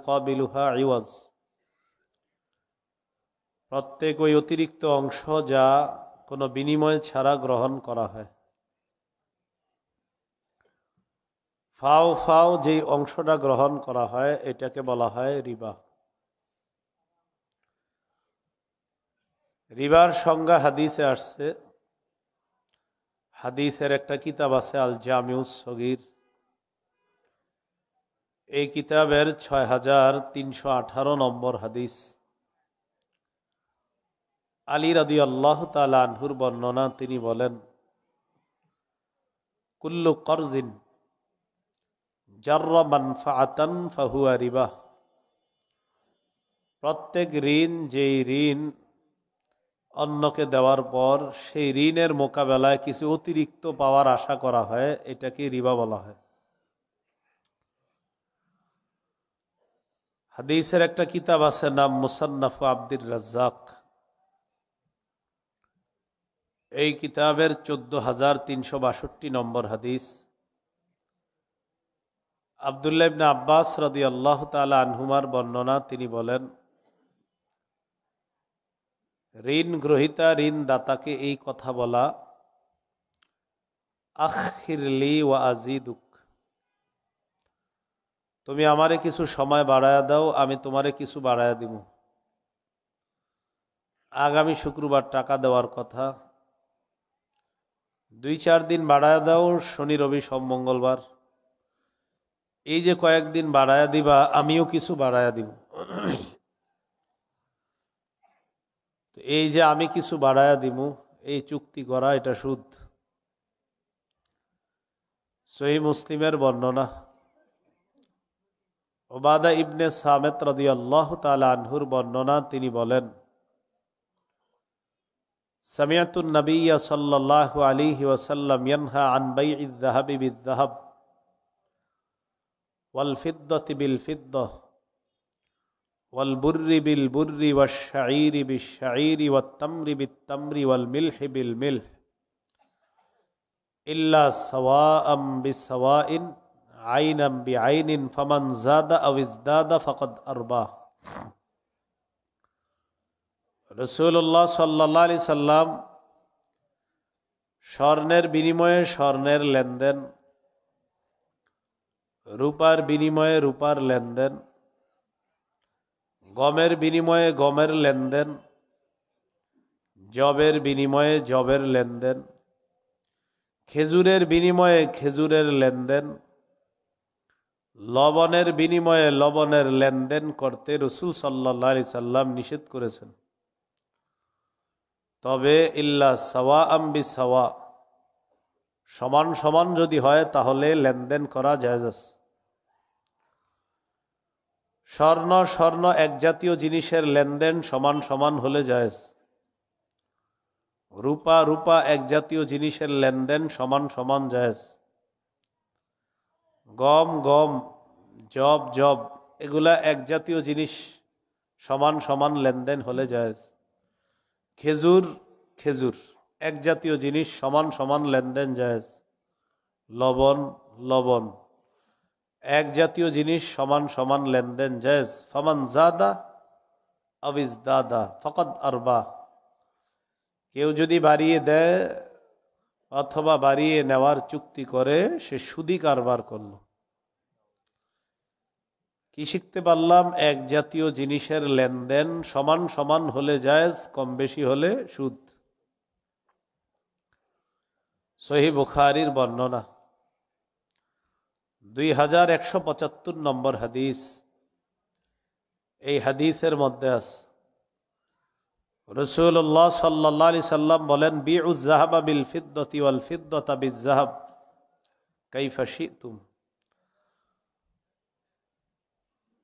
ইউকাবিলুহা ইওয়াজ, প্রত্যেক ওই অতিরিক্ত অংশ যা কোনো বিনিময় ছাড়া গ্রহণ করা হয়। ফাও ফাও যেই অংশটা গ্রহণ করা হয় এটাকে বলা হয় রিবা। রিবার সংজ্ঞা হাদিসে আসছে। হাদিসের একটা কিতাব আছে আল জামিউস সগীর, এই কিতাবের 6318 নম্বর হাদিস। আলী রাদিয়াল্লাহু তাআলা আনহুর বর্ণনা, তিনি বলেন, কুল্লু করজিন জাররা মানফাআতান ফাহুয়া রিবা, প্রত্যেক ঋণ যেই ঋণ অন্যকে দেওয়ার পর সেই ঋণের মোকাবেলায় কিছু অতিরিক্ত পাওয়ার আশা করা হয়, এটাকে রিবা বলা হয়। হাদিসের একটা কিতাব আছে, নাম মুসান্নাফ আব্দুর রাজ্জাক, এই কিতাবের 14362 নম্বর হাদিস। আব্দুল্লাহ ইবনে আব্বাস রাদিয়াল্লাহু তাআলা আনহুমার বর্ণনা, তিনি বলেন, ঋণ গ্রহীতা ঋণ দাতাকে এই কথা বলা, আখিরলি ওয়া আজিদুক, তুমি আমারে কিছু সময় বাড়ায়া দাও, আমি তোমারে কিছু বাড়ায়া দিব। আগামী শুক্রবার টাকা দেওয়ার কথা, 2-4 দিন বাড়ায়া দাও, শনি রবি সোম মঙ্গলবার, এই যে কয়েকদিন বাড়ায়া দিবা, আমিও কিছু বাড়ায়া দিব। এই যে আমি কিছু বাড়ায়া দিব, এই চুক্তি করা, এটা সুদ। সহিহ মুসলিমের বর্ণনা, উবাদা ইবনে সামিত রাদিয়াল্লাহু তাআলা আনহুর বর্ণনা, তিনি বলেন, সামিআতুন নাবিয়্য সাল্লাল্লাহু আলাইহি ওয়াসাল্লাম ইয়ানহা আন বাইইয যাহাবি বিয-যাহাব ওয়াল ফিদ্দাতি বিল ফিদ্দাহ ওয়াল বুররি বিল বুররি ওয়াশ শাঈরি বিশ শাঈরি ওয়াত তামরি বিত তামরি ওয়াল মিলহি বিল মিলহ ইল্লা সাওয়াআম বিসাওয়াইন আইনাম বিআইনিন ফামান যাদা আও ইজদাদা ফাকাদ আরবা। রাসূলুল্লাহ সাল্লাল্লাহু আলাইহি সাল্লাম স্বর্ণের বিনিময়ে স্বর্ণের লেনদেন, রূপার বিনিময়ে রূপার লেনদেন, গমের বিনিময়ে গমের লেনদেন, জবের বিনিময়ে জবের লেনদেন, খেজুরের বিনিময়ে খেজুরের লেনদেন, লবণের বিনিময়ে লবণের লেনদেন করতে রাসূল সাল্লাল্লাহু আলাইহি সাল্লাম নিষেধ করেছেন। তবে ইল্লা সাওয়াআম বিসাওয়া, সমান সমান যদি হয় তাহলে লেনদেন করা জায়েজ আছে। স্বর্ণ স্বর্ণ এক জাতীয় জিনিসের লেনদেন সমান সমান হলে জায়েজ। রূপা রূপা এক জাতীয় জিনিসের লেনদেন সমান সমান জায়েজ। গম গম, জব জব, এগুলা এক জাতীয় জিনিস, সমান সমান লেনদেন হলে জায়েজ। খেজুর খেজুর এক জাতীয় জিনিস, সমান সমান লেনদেন জায়েজ। লবণ লবণ এক জাতীয় জিনিস, সমান সমান লেনদেন জায়েজ। ফামান যাদা আও ইজদাদা ফাকাদ আরবা, কেউ যদি বাড়িয়ে দেয় অথবা বাড়িয়ে নেওয়ার চুক্তি করে, সে সুদি কারবার করল। কি শিখতে পারলাম? এক জাতীয় জিনিসের লেনদেন সমান সমান হলে জায়েজ, কম বেশি হলে সুদ। সহিহ বুখারীর বর্ণনা, 2175 নম্বর হাদিস। এই হাদিসের মধ্যে আছে, রাসূলুল্লাহ সাল্লাল্লাহু আলাইহি সাল্লাম বলেন, বিউয যাহাবা বিল ফিদ্দাতি ওয়াল ফিদ্দাতা বিয যাহাব কাইফা শি'তুম,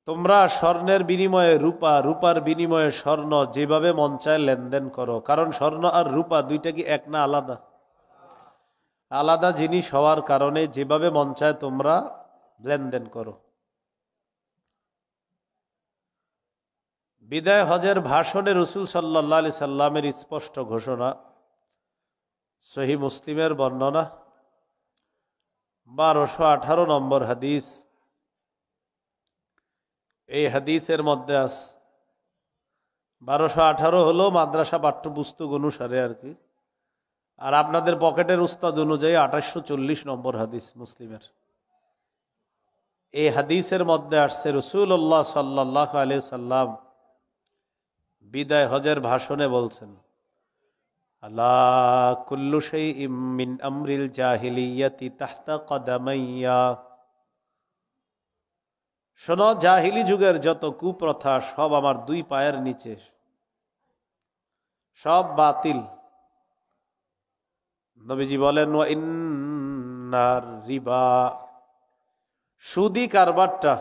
তোমরা স্বর্ণের বিনিময়ে রূপা, রূপার বিনিময়ে স্বর্ণ যেভাবে মন চায় লেনদেন করো। কারণ স্বর্ণ আর রূপা দুইটা কি এক না আলাদা? আলাদা জিনিস হওয়ার কারণে যেভাবে মন চায় তোমরা লেনদেন করো। বিদায় হজের ভাষণে রাসূল সাল্লাল্লাহু আলাইহি সাল্লামের স্পষ্ট ঘোষণা, সহিহ মুসলিমের বর্ণনা, 1218 নম্বর হাদিস। এই হাদিসের মধ্যে আছে 1218 হলো মাদ্রাসা পাঠ্যপুস্তক অনুসারে আর কি, আর আপনাদের পকেটের উস্তাদ অনুযায়ী 2840 নম্বর হাদিস মুসলিমের। এই হাদিসের মধ্যে আসছে রাসূলুল্লাহ সাল্লাল্লাহু আলাইহি সাল্লাম বিদায় হজের ভাষণে বলছেন, আলা কুল্লু শাইইম মিন আমরিল জাহিলিয়াতি তাহতা কদামাইয়া। শোনো, জাহিলি যুগের যত কুপ্রথা সব আমার দুই পায়ের নিচে, সব বাতিল। নবীজি বলেন, ওয়া ইন্নার রিবা, সুদি কারবারটা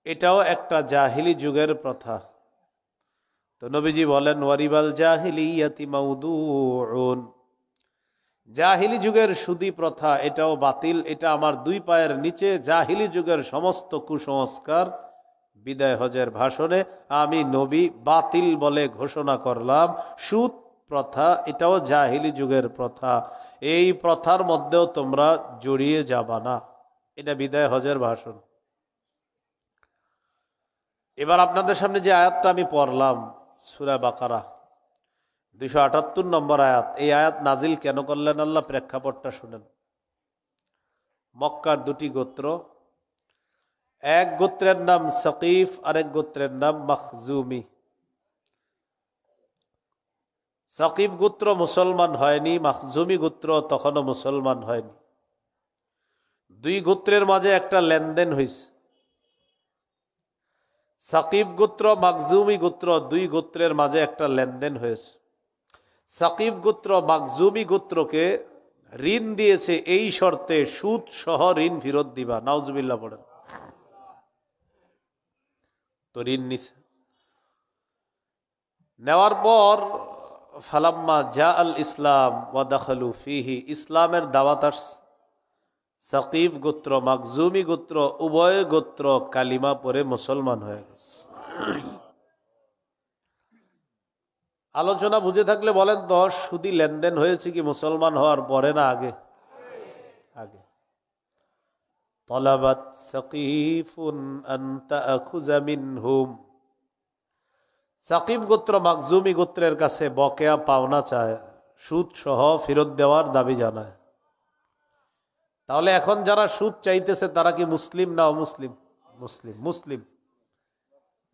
এটাও একটা জাহিলি যুগের প্রথা। তো নবীজি বলেন, ওয়ারিবাল জাহিলিয়াতি মাউদুউন, জাহিলি যুগের সুদি প্রথা এটাও বাতিল, এটা আমার দুই পায়ের নিচে। জাহিলি যুগের সমস্ত কুসংস্কার বিদায় হজের ভাষণে আমি নবী বাতিল বলে ঘোষণা করলাম। সুদ প্রথা এটাও জাহিলি যুগের প্রথা, এই প্রথার মধ্যেও তোমরা জড়িয়ে যাবা না। এটা বিদায় হজের ভাষণ। এবার আপনাদের সামনে যে আয়াতটা আমি পড়লাম সূরা বাকারা 278 নম্বর আয়াত, এই আয়াত নাজিল কেন করলেন আল্লাহ, প্রেক্ষাপটটা শুনেন। মক্কার দুটি গোত্র, এক গোত্রের নাম সাকিফ, আরেক গোত্রের নাম মাখজুমি। সাকিফ গোত্র মুসলমান হয়নি, মাখজুমি গোত্র তখনও মুসলমান হয়নি। দুই গোত্রের মাঝে একটা লেনদেন হয়েছে। সাকিফ গোত্র মাখজুমি গোত্র দুই গোত্রের মাঝে একটা লেনদেন হয়েছে। সাকিফ গোত্র মাখজুমি গোত্রকে ঋণ দিয়েছে এই শর্তে, সুদ সহ ঋণ ফেরত দিবা। নাউজুবিল্লাহ পড়েন। তো ঋণ নিছে, নেওয়ার পর ফালাম্মা জা আল ইসলাম ওয়া দাখালু ফিহি, ইসলামের দাওয়াত আসছে। সাকিফ গোত্র মাখজুমি গোত্র উভয় গোত্র কালিমা পড়ে মুসলমান হয়ে গেছে। আলোচনা বুঝে থাকলে বলেন তো, সুদি লেনদেন হয়েছে কি মুসলমান হওয়ার পরে না আগে? আগে। তলাবাত সাকিফুন আন তাআখুযা মিনহুম, সাকিফ গোত্র মাখজুমি গোত্রের কাছে বকেয়া পাওনা চায়, সুদ সহ ফেরত দেওয়ার দাবি জানায়। তাহলে এখন যারা সুদ চাইতেছে তারা কি মুসলিম না অমুসলিম? মুসলিম। মুসলিম,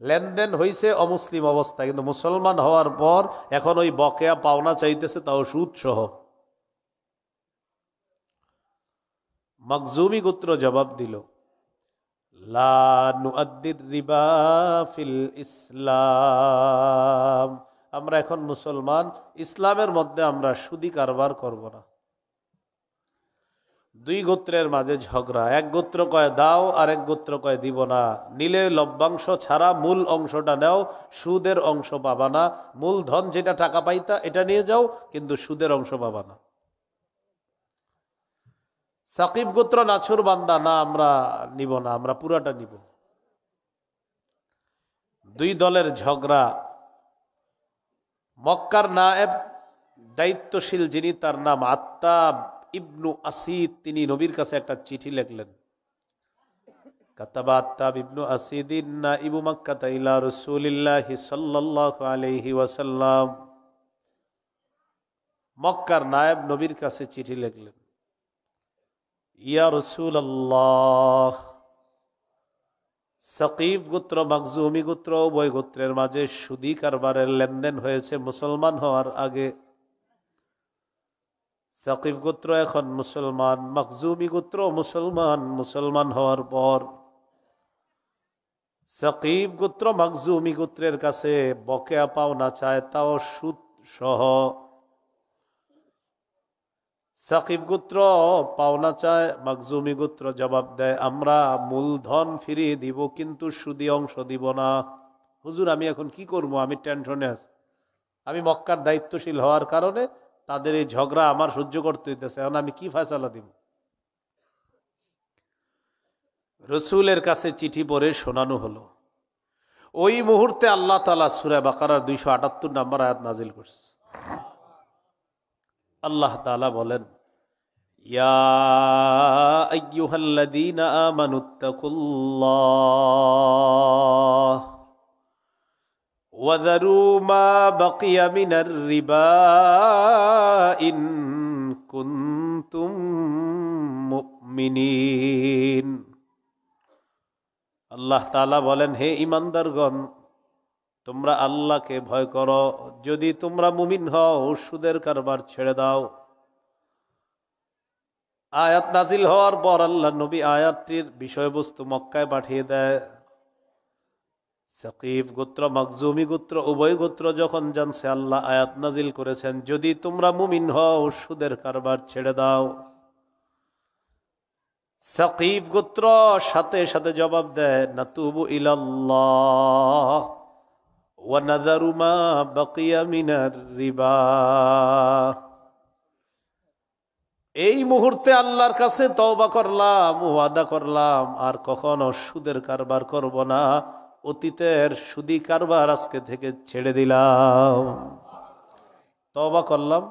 লেনদেন হইছে অমুসলিম অবস্থায়, কিন্তু মুসলমান হওয়ার পর এখন ওই বকেয়া পাওনা চাইতেছে, তাও সুদ সহ। মাখজুমি গোত্র জবাব দিল, লা নুআদ্দির রিবা ফিল ইসলাম, আমরা এখন মুসলমান, ইসলামের মধ্যে আমরা সুদি কারবার করব না। দুই গোত্রের মাঝে ঝগড়া, এক গোত্র কয় দাও, আর এক গোত্র কয় দিব না। নিলে লভ্যাংশ ছাড়া মূল অংশটা নাও, সুদের অংশ পাবা না। মূলধন যেটা টাকা পাইতা এটা নিয়ে যাও, কিন্তু সুদের অংশ পাবা না। সাকিব গোত্র নাছুর বান্দা, না আমরা নিব না, আমরা পুরাটা নিব। দুই দলের ঝগড়া। মক্কার নায়েব দায়িত্বশীল যিনি, তার নাম আত্তাব ইবনু আসিদ, তিনি নবীর কাছে একটা চিঠি লিখলেন। কাতাবা আত্তাব ইবনু আসিদিন নাইবু মক্কাত ইলা রাসূলিল্লাহি সাল্লাল্লাহু আলাইহি ওয়াসাল্লাম, মক্কার নায়েব নবীর কাছে চিঠি লিখলেন, ইয়া রাসূলুল্লাহ, সাকিফ গোত্র মাখজুমি গোত্র উভয় গোত্রের মাঝে সুদি কারবারের লেনদেন হয়েছে মুসলমান হওয়ার আগে। সাকিফ গোত্র এখন মুসলমান, মাখজুমি গোত্র মুসলমান। মুসলমান হওয়ার পর সাকিফ গোত্র মাখজুমি গোত্রের কাছে বকেয়া পাওনা চায়, তাও সুদ সহ। সাকিফ গোত্র পাওনা চায়, মাখজুমি গোত্র জবাব দেয়, আমরা মূলধন ফিরিয়ে দিব, কিন্তু সুদি অংশ দিব না। হুজুর আমি এখন কি করবো, আমি টেনশনে আছি, আমি মক্কার দায়িত্বশীল হওয়ার কারণে তাদের এই ঝগড়া আমার সহ্য করতে হইতেছে, এখন আমি কি ফয়সালা দিব? রসুলের কাছে চিঠি পড়ে শোনানো হলো। ওই মুহূর্তে আল্লাহ তাআলা সূরা বাকারার 278 নম্বর আয়াত নাজিল করছে। আল্লাহ তাআলা বলেন, ইয়া আইয়ুহাল্লাযীনা আমানুত্তাকুল্লাহ, ওয়াযারু মা বাকিয়া মিনার রিবা ইন কুনতুম মুমিনিন। আল্লাহ তাআলা বলেন, হে ঈমানদারগণ, তোমরা আল্লাহকে ভয় করো, যদি তোমরা মুমিন হও সুদের কারবার ছেড়ে দাও। আয়াত নাজিল হওয়ার পর আল্লাহ নবী আয়াতটির বিষয়বস্তু মক্কায় পাঠিয়ে দেয়। সাকিফ গোত্র, মাখজুমি গোত্র, উভয় গোত্র যখন জানছে আল্লাহ আয়াত নাজিল করেছেন, যদি তোমরা মুমিন হও সুদের কারবার ছেড়ে দাও। সাকিফ গোত্র সাথে সাথে জবাব দেয়, নাতুবু ইলাল্লাহ ওয়া নাযারু মা বাকিয়া মিনার রিবা। এই মুহূর্তে আল্লাহর কাছে তওবা করলাম, ওয়াদা করলাম আর কখনো সুদের কারবার করব না। অতীতের সুদি কারবার আজকে থেকে ছেড়ে দিলাম। তওবা করলাম,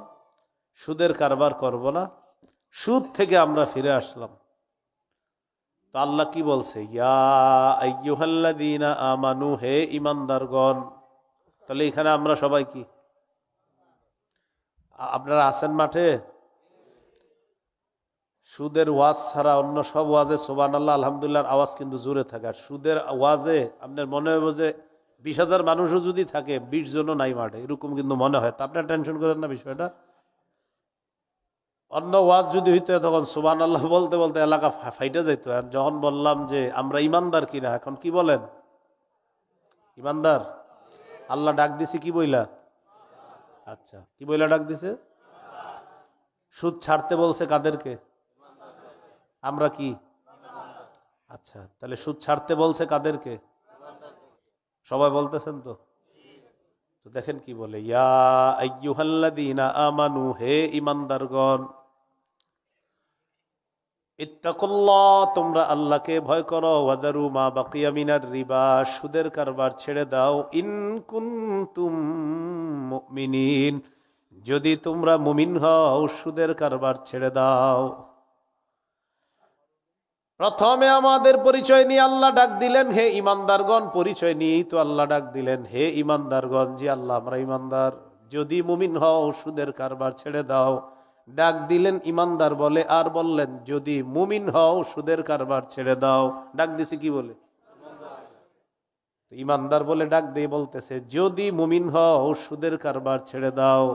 সুদের কারবার করব না, সুদ থেকে আমরা ফিরে আসলাম। তো আল্লাহ কি বলছে, ইয়া আইয়ুহাল্লাযীনা আমানু, হে ঈমানদারগণ। তাহলে এখানে আমরা সবাই কি, আপনারা আছেন মাঠে? সুদের ওয়াজ ছাড়া অন্য সব ওয়াজে সুবহানাল্লাহ আলহামদুলিল্লাহর আওয়াজ কিন্তু জোরে থাকে। আর সুদের ওয়াজে আপনার মনে হবে যে 20,000 মানুষও যদি থাকে 20 জনও নাই মাঠে, এরকম কিন্তু মনে হয়। তা আপনার টেনশন করেন না বিষয়টা। অন্য ওয়াজ যদি হইতো তখন সুবহানাল্লাহ বলতে বলতে এলাকা ফাইটে যেত। আর যখন বললাম যে আমরা ইমানদার কিনা, এখন কি বলেন? ইমানদার। আল্লাহ ডাক দিছে কি বইলা? আচ্ছা, কি বইলা ডাক দিছে? সুদ ছাড়তে বলছে কাদেরকে? আমরা কি? আচ্ছা, তাহলে সুদ ছাড়তে বলছে কাদেরকে? সবাই বলতেছেন তো? তো দেখেন কি বলে, ইয়া আইয়ুহাল্লাযীনা আমানু, হে ঈমানদারগণ, ইত্তাকুল্লাহ, তোমরা আল্লাহকে ভয় করো, ওয়াযারু মা বাকিয়া মিনার রিবা, সুদের কারবার ছেড়ে দাও, ইন কুনতুম মুমিনিন, যদি তোমরা মুমিন হও সুদের কারবার ছেড়ে দাও। প্রথমে আমাদের পরিচয় নিয়ে আল্লাহ ডাক দিলেন, হে ঈমানদারগণ। পরিচয় নিয়েই তো আল্লাহ ডাক দিলেন, হে ঈমানদারগণ, জি আল্লাহ আমরা ঈমানদার, যদি মুমিন হও সুদের কারবার ছেড়ে দাও। ডাক দিলেন ঈমানদার বলে, আর বললেন যদি মুমিন হও সুদের কারবার ছেড়ে দাও। ডাক দিছে কি বলে? ঈমানদার বলে ডাক দিয়ে বলতেছে, যদি মুমিন হও সুদের কারবার ছেড়ে দাও।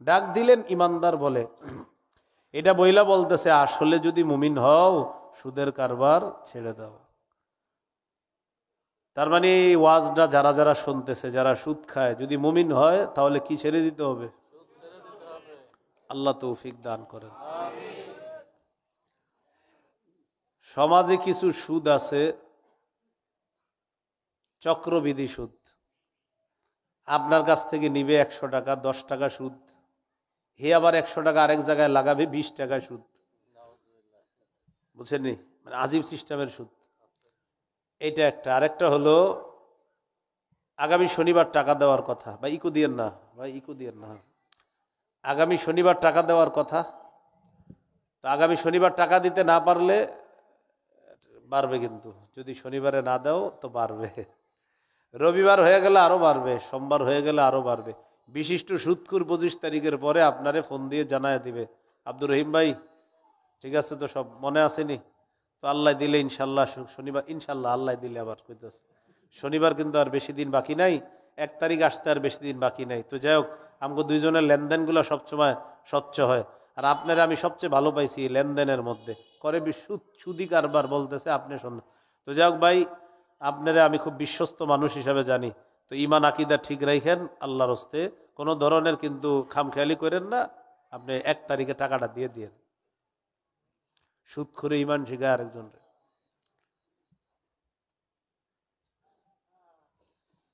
ডাক দিলেন ঈমানদার বলে, এটা বইলা বলতেছে আসলে যদি মুমিন হও সুদের কারবার ছেড়ে দাও। তার মানে ওয়াজটা যারা যারা শুনতেছে, যারা সুদ খায়, যদি মুমিন হয় তাহলে কি ছেড়ে দিতে হবে? আল্লাহ তৌফিক দান করেন। সমাজে কিছু সুদ আছে, চক্রবৃদ্ধি সুদ। আপনার কাছ থেকে নিবে 100 টাকা, 10 টাকা সুদ, হে আবার 100 টাকা আরেক জায়গায় লাগাবে 20 টাকা সুদ। বুঝছেন? মানে আজীব সিস্টেমের সুদ এটা একটা। আরেকটা হলো আগামী শনিবার টাকা দেওয়ার কথা, ভাই ইকো দিয়েন না, ভাই ইকো দিয়েন না, আগামী শনিবার টাকা দেওয়ার কথা। তো আগামী শনিবার টাকা দিতে না পারলে বাড়বে, কিন্তু যদি শনিবারে না দাও তো বাড়বে। রবিবার হয়ে গেলে আরো বাড়বে, সোমবার হয়ে গেলে আরো বাড়বে। বিশিষ্ট সুদখোর 25 তারিখের পরে আপনারে ফোন দিয়ে জানায় দিবে, আব্দুর রহিম ভাই ঠিক আছে তো, সব মনে আসেনি তো, আল্লাহ দিলে ইনশাল্লাহ শনিবার, ইনশাল্লাহ আল্লাহ দিলে আবার কইতেছে শনিবার কিন্তু আর বেশি দিন বাকি নাই, 1 তারিখ আসতে আর বেশি দিন বাকি নাই। তো যাই হোক, আমাকে দুইজনের লেনদেনগুলো সবসময় স্বচ্ছ হয়। আর আপনারা আমি সবচেয়ে ভালো পাইছি লেনদেনের মধ্যে, করে সুদি কারবার বলতেছে আপনি সন্ধ্যা। তো যাই হোক ভাই, আপনারা আমি খুব বিশ্বস্ত মানুষ হিসাবে জানি। তো ইমান আকিদা ঠিক রাখেন আল্লাহর হস্তে, কোনো ধরনের কিন্তু খামখেয়ালি করেন না। আপনি 1 তারিখে টাকাটা দিয়ে দিয়েন। সুদ করে ইমান শিখায় আরেকজনরে।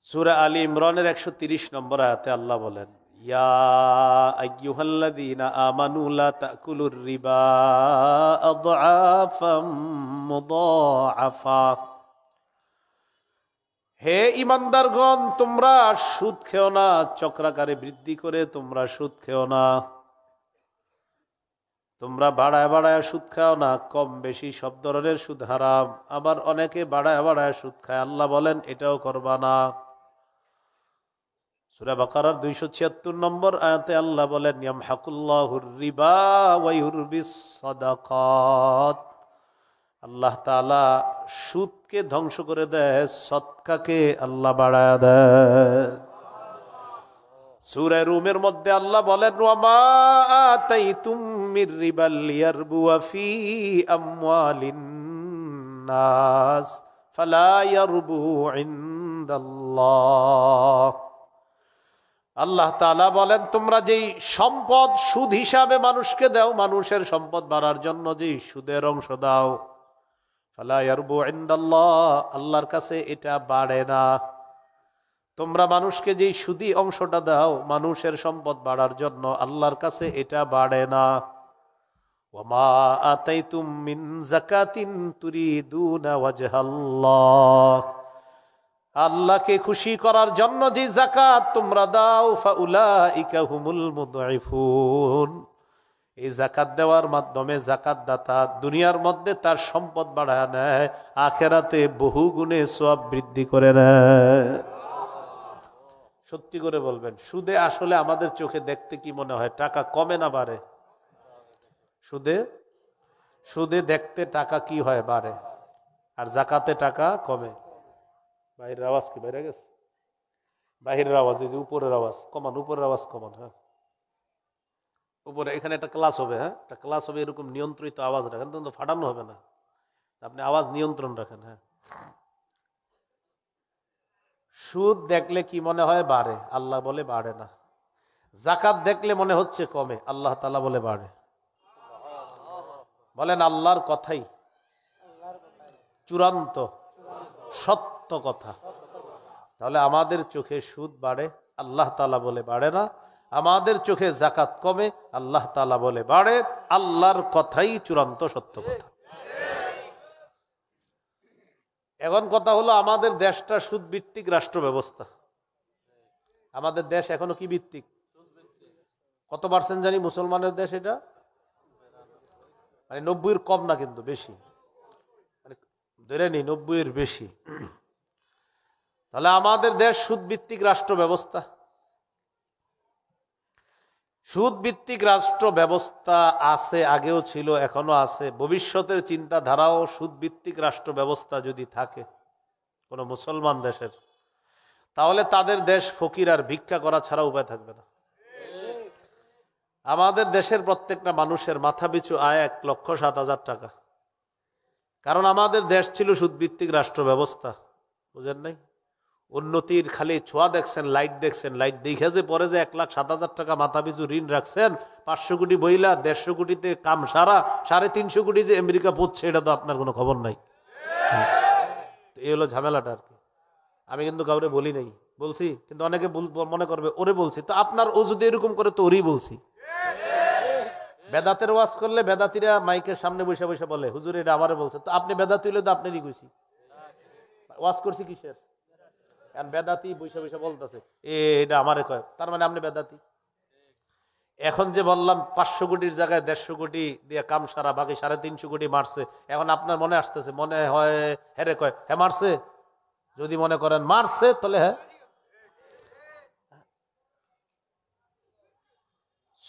সূরা আলী ইমরানের 130 নম্বর আয়াতে আল্লাহ বলেন, ইয়া আইয়ুহাল্লাযীনা আমানু লা তাকুলুর রিবা আদআফাম মুদাআফা, হে ঈমানদারগণ, তোমরা সুদ খেও না, চক্রাকারে বৃদ্ধি করে তোমরা সুদ খেও না। তোমরা বাড়ায় বাড়ায় সুদ খাও না, কম বেশি সব ধরনের সুদ হারাম। আবার অনেকে বাড়ায় বাড়ায় সুদ খায়, আল্লাহ বলেন এটাও করবা না। সূরা বাকারার 276 নম্বর আয়াতে আল্লাহ বলেন, ইয়ামহাকুল্লাহুর রিবা ওয়া ইউরবিস সাদাকাত। আল্লাহ তাআলা সুদকে ধ্বংস করে দেয়, সদকাকে আল্লাহ বাড়ায় দেয়। সূরা রুমের মধ্যে আল্লাহ বলেন, ওয়া মা আতাইতুম মির রিবাল লিয়ারবুয়া ফি আমওয়ালিন নাস ফালা ইয়ারবু ইনদাল্লাহ। আল্লাহ তাআলা বলেন, তোমরা যেই সম্পদ সুদ হিসাবে মানুষকে দাও, মানুষের সম্পদ বাড়ার জন্য যেই সুদের অংশ দাও, ফালা ইয়ারবু ইনদাল্লাহ, আল্লাহর কাছে এটা বাড়ে না। তোমরা মানুষকে যেই সুদি অংশটা দাও মানুষের সম্পদ বাড়ার জন্য, আল্লাহর কাছে এটা বাড়ে না। ওয়া মা আতাইতুম মিন যাকাতিন তুরিদুনা ওয়াজহাল্লাহ, আল্লাহকে খুশি করার জন্য যে যাকাত তোমরা দাও, ফাউলাইকা হুমুল মুদঈফুন, এই যাকাত দেওয়ার মাধ্যমে যাকাত দাতা দুনিয়ার মধ্যে তার সম্পদ বাড়ায় নেয়, আখিরাতে বহু গুণে সওয়াব বৃদ্ধি করে নেয়। সত্যি করে বলবেন, সুদে আসলে আমাদের চোখে দেখতে কি মনে হয়? টাকা কমে না বাড়ে? সুদে দেখতে টাকা কি হয়? বাড়ে। আর যাকাতে টাকা কমে। বাহিরের আওয়াজ কি বাইরে গেছে? বাহিরের আওয়াজ, এই যে উপরের আওয়াজ কমান, উপরের আওয়াজ কমান। হ্যাঁ, উপরে এখানে একটা ক্লাস হবে। হ্যাঁ, একটা ক্লাস হবে, এরকম নিয়ন্ত্রিত আওয়াজ রাখেন, তো ফাটানো হবে না, আপনি আওয়াজ নিয়ন্ত্রণ রাখেন। হ্যাঁ, সুদ দেখলে কি মনে হয়? বাড়ে। আল্লাহ বলে বাড়ে না। যাকাত দেখলে মনে হচ্ছে কমে, আল্লাহ তাআলা বলে বাড়ে। বলেন, আল্লাহর কথাই চূড়ান্ত সত্য কথা। তাহলে আমাদের চোখে সুদ বাড়ে, আল্লাহ তাআলা বলে বাড়ে না। আমাদের চোখে যাকাত কমে, আল্লাহ তাআলা বলে বাড়ে। আল্লাহর কথাই চূড়ান্ত সত্য কথা। এখন কথা হলো, আমাদের দেশটা সুদ ভিত্তিক রাষ্ট্র ব্যবস্থা। আমাদের দেশ এখনো কি ভিত্তিক? কত পার্সেন্ট জানি মুসলমানের দেশ এটা? মানে 90-এর কম না, কিন্তু বেশি, মানে ধরে নি 90-এর বেশি। তাহলে আমাদের দেশ সুদ ভিত্তিক রাষ্ট্র ব্যবস্থা। সুদ ভিত্তিক রাষ্ট্র ব্যবস্থা আছে, আগেও ছিল, এখনো আছে। ভবিষ্যতের চিন্তাধারাও সুদ ভিত্তিক রাষ্ট্র ব্যবস্থা যদি থাকে কোন মুসলমান দেশের, তাহলে তাদের দেশ ফকির আর ভিক্ষা করা ছাড়া উপায় থাকবে না। আমাদের দেশের প্রত্যেকটা মানুষের মাথা পিছু আয় 1,07,000 টাকা। কারণ আমাদের দেশ ছিল সুদভিত্তিক রাষ্ট্র ব্যবস্থা। বুঝেন নাই? উন্নতির খালি ছোঁয়া দেখছেন, লাইট দেখছেন, লাইট দেখে যে পরে যে 1,07,000 টাকা মাথা পিছু ঋণ রাখছেন, 500 কোটি বইলা 150 কোটিতে কাম সারা, 350 কোটি যে আমেরিকা পড়ছে, এটা তো আপনার কোনো খবর নাই। এই হলো ঝামেলাটা আর কি। আমি কিন্তু কাউরে বলি নাই, বলছি, কিন্তু অনেকে মনে করবে ওরে বলছি, তো আপনার ও যদি এরকম করে তো ওরই বলছি। বেদাতের ওয়াজ করলে বেদাতিরা মাইকের সামনে বসে বসে বলে, হুজুর এটা আমারে বলছে, তো আপনি বেদাতি হলে তো আপনারই কইছি। ওয়াজ করছি কিসের? বেদাতি বসে বসে বলতেছে এটা আমারে কয়, তার মানে আপনি বেদাতি। এখন যে বললাম 500 কোটির জায়গায় 150 কোটি দিয়ে কাম সারা, বাকি 350 কোটি মারছে, এখন আপনার মনে আসতেছে, মনে হয় হেরে কয় হ্যাঁ মারছে। যদি মনে করেন মারছে, তাহলে হ্যাঁ।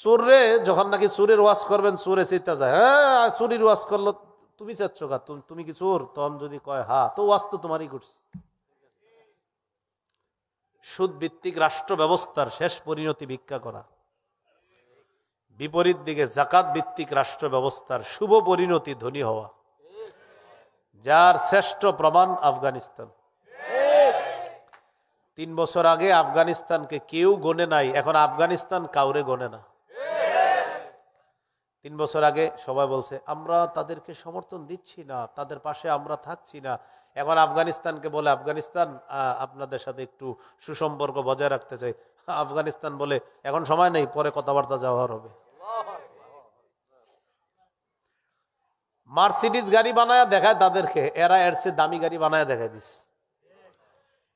চোরে যখন নাকি চোরের ওয়াজ করবেন, চোরে চিন্তা যায়, হ্যাঁ চুরির ওয়াজ করলো, তুমি চাচ্ছ গা, তুমি কি চোর? তখন যদি কয় হ্যাঁ, তো ওয়াজ তো তোমারই করছে। সুদ ভিত্তিক রাষ্ট্র ব্যবস্থার শেষ পরিণতি ভিক্ষা করা। বিপরীত দিকে যাকাত ভিত্তিক রাষ্ট্র ব্যবস্থার শুভ পরিণতি ধনী হওয়া, যার শ্রেষ্ঠ প্রমাণ আফগানিস্তান। 3 বছর আগে আফগানিস্তানকে কেউ গনে নাই, এখন আফগানিস্তান কাউরে গনে না। 3 বছর আগে সবাই বলছে আমরা তাদেরকে সমর্থন দিচ্ছি না, তাদের পাশে আমরা থাকছি না। এখন আফগানিস্তানকে বলে, আফগানিস্তান আপনাদের সাথে একটু সুসম্পর্ক বজায় রাখতে চাই। আফগানিস্তান বলে এখন সময় নেই, পরে কথাবার্তা যাওয়ার হবে। মার্সিডিজ গাড়ি বানায় দেখায় তাদেরকে, এরা এর চেয়ে দামি গাড়ি বানায় দেখায় দিস।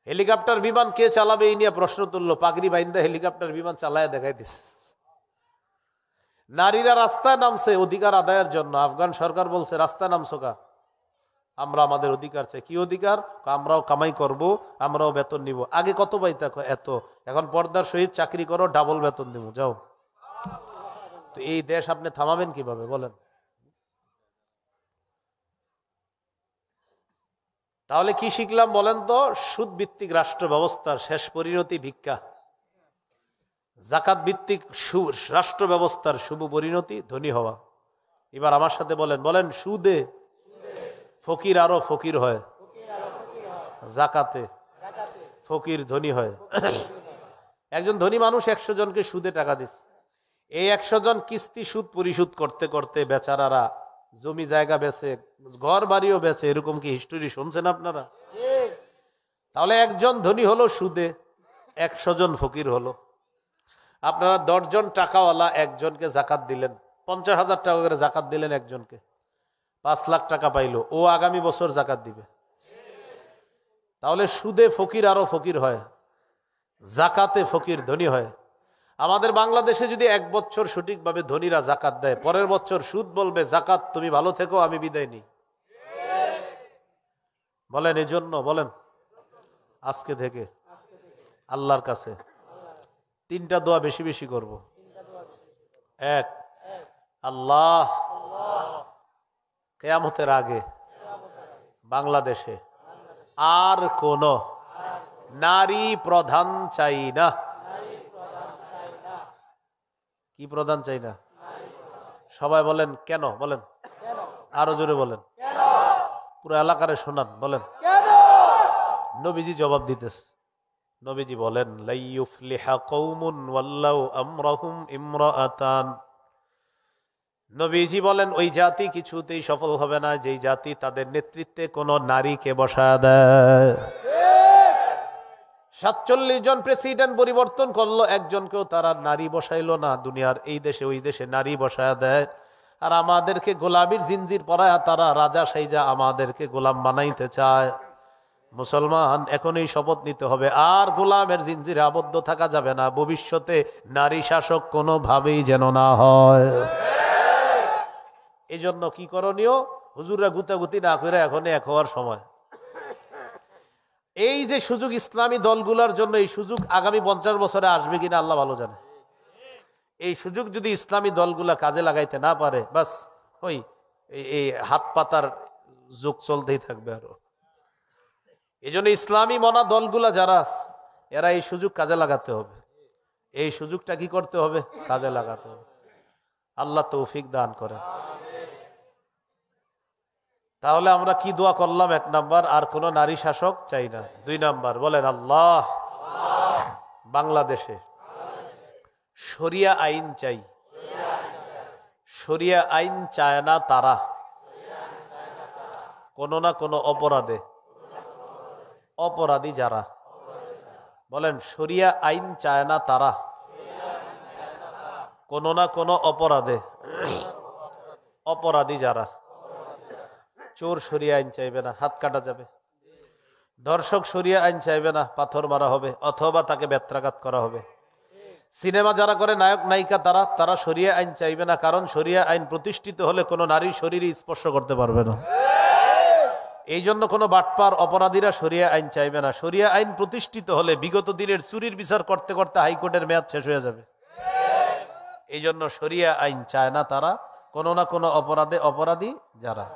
হেলিকপ্টার বিমান কে চালাবে এই নিয়ে প্রশ্ন তুললো, পাগড়ি বাইন্দা হেলিকপ্টার বিমান চালায় দেখায় দিস। নারীরা রাস্তায় নামছে অধিকার আদায়ের জন্য, আফগান সরকার বলছে রাস্তায় নামছো কা? আমরা আমাদের অধিকার চাই। কি অধিকার? আমরাও কামাই করব, আমরাও বেতন নিব। আগে কত পাইতা? এত। এখন পর্দার সহিত চাকরি করো, ডাবল বেতন দিব, যাও। তো এই দেশ আপনি থামাবেন কিভাবে বলেন? তাহলে কি শিখলাম বলেন তো? সুদ ভিত্তিক রাষ্ট্র ব্যবস্থার শেষ পরিণতি ভিক্ষা। জাকাত ভিত্তিক রাষ্ট্র ব্যবস্থার শুভ পরিণতি ধনী হওয়া। এবার আমার সাথে বলেন, বলেন সুদে ফকির আরো ফকির হয়, জাকাতে ফকির ধনী হয়। একজন ধনী মানুষ 100 জনকে সুদে টাকা দিচ্ছে। এই 100 জন কিস্তি সুদ পরিশোধ করতে করতে বেচারারা জমি জায়গা বেচে, ঘর বাড়িও বেচে। এরকম কি হিস্টোরি শুনছেন আপনারা? তাহলে একজন ধনী হলো সুদে, 100 জন ফকির হলো। আপনারা 10 জন টাকাওয়ালা একজনকে জাকাত দিলেন, 50,000 টাকা করে জাকাত দিলেন একজনকে, 5 লাখ টাকা পাইলো। ও আগামী বছর জাকাত দিবে। তাহলে সুদে ফকির আরো ফকির হয়, জাকাতে ফকির ধনী হয়। আমাদের বাংলাদেশে যদি 1 বছর সঠিকভাবে ধনীরা জাকাত দেয়, পরের বছর সুদ বলবে জাকাত তুমি ভালো থেকো, আমি বিদায় নিই। বলেন এই জন্য বলেন আজকে থেকে আল্লাহর কাছে 3টা দোয়া বেশি বেশি করব। 1, আল্লাহ কিয়ামতের আগে বাংলাদেশে আর কোন নারী প্রধান চাই না। কি প্রধান চাই না? সবাই বলেন কেন? বলেন আরো জোরে বলেন, পুরো এলাকারে শোনান, বলেন। নবীজি জবাব দিতেছে। নবীজি বলেন, লা ইউফলিহা কওমুন ওয়াল্লাউ আমরাহুম ইমরাআতান। নবীজি বলেন ওই জাতি কিছুতেই সফল হবে না যেই জাতি তাদের নেতৃত্বে কোন নারীকে বসায় দেয়। 47 জন প্রেসিডেন্ট পরিবর্তন করলো, একজনকেও তারা নারী বসাইলো না। দুনিয়ার এই দেশে ওই দেশে নারী বসায় দেয়, আর আমাদেরকে গোলামির জিনজির পরায়া তারা রাজা সাইজা আমাদেরকে গোলাম বানাইতে চায়। মুসলমান এখনই শপথ নিতে হবে, আর গোলামের জিনজিরে আবদ্ধ থাকা যাবে না। ভবিষ্যতে নারী শাসক কোনোভাবেই যেন না হয়। এই জন্য কি করণীয়? হুজুররা গুতাগুতি না করে এখনই এক হওয়ার সময়। এই যে সুযোগ ইসলামী দলগুলোর জন্য, এই সুযোগ আগামী 50 বছরে আসবে কিনা আল্লাহ ভালো জানে। এই সুযোগ যদি ইসলামী দলগুলা কাজে লাগাইতে না পারে, বাস ওই এই হাত পাতার যুগ চলতেই থাকবে আরো। এই জন্য ইসলামী মনা দলগুলা যারা, এরা এই সুযোগ কাজে লাগাতে হবে। এই সুযোগটা কি করতে হবে? কাজে লাগাতে হবে। আল্লাহ তৌফিক দান করে। তাহলে আমরা কি দোয়া করলাম? 1 নাম্বার, আর কোন নারী শাসক চাই না। 2 নাম্বার, বলেন আল্লাহ বাংলাদেশে শরিয়া আইন চাই। শরিয়া আইন চায় না তারা কোন না কোন অপরাধে, অপরাধী যারা, বলেন শরিয়া আইন চায় না তারা কোন না কোন অপরাধে, অপরাধী যারা। চোর শরিয়া আইন চাইবে না, হাত কাটা যাবে। ধর্ষক শরিয়া আইন চাইবে না, পাথর মারা হবে অথবা তাকে বেত্রাঘাত করা হবে। সিনেমা যারা করে নায়ক নায়িকা, তারা শরিয়া আইন চাইবে না, কারণ শরিয়া আইন প্রতিষ্ঠিত হলে কোনো নারীর শরীরে স্পর্শ করতে পারবে না। এই জন্য কোনো বাটপার অপরাধীরা শরিয়া আইন চাইবে না। শরিয়া আইন প্রতিষ্ঠিত হলে বিগত দিনের চুরির বিচার করতে করতে হাইকোর্টের মেয়াদ শেষ হয়ে যাবে। এই জন্য শরিয়া আইন চায় না তারা কোনো না কোনো অপরাধে অপরাধী যারা।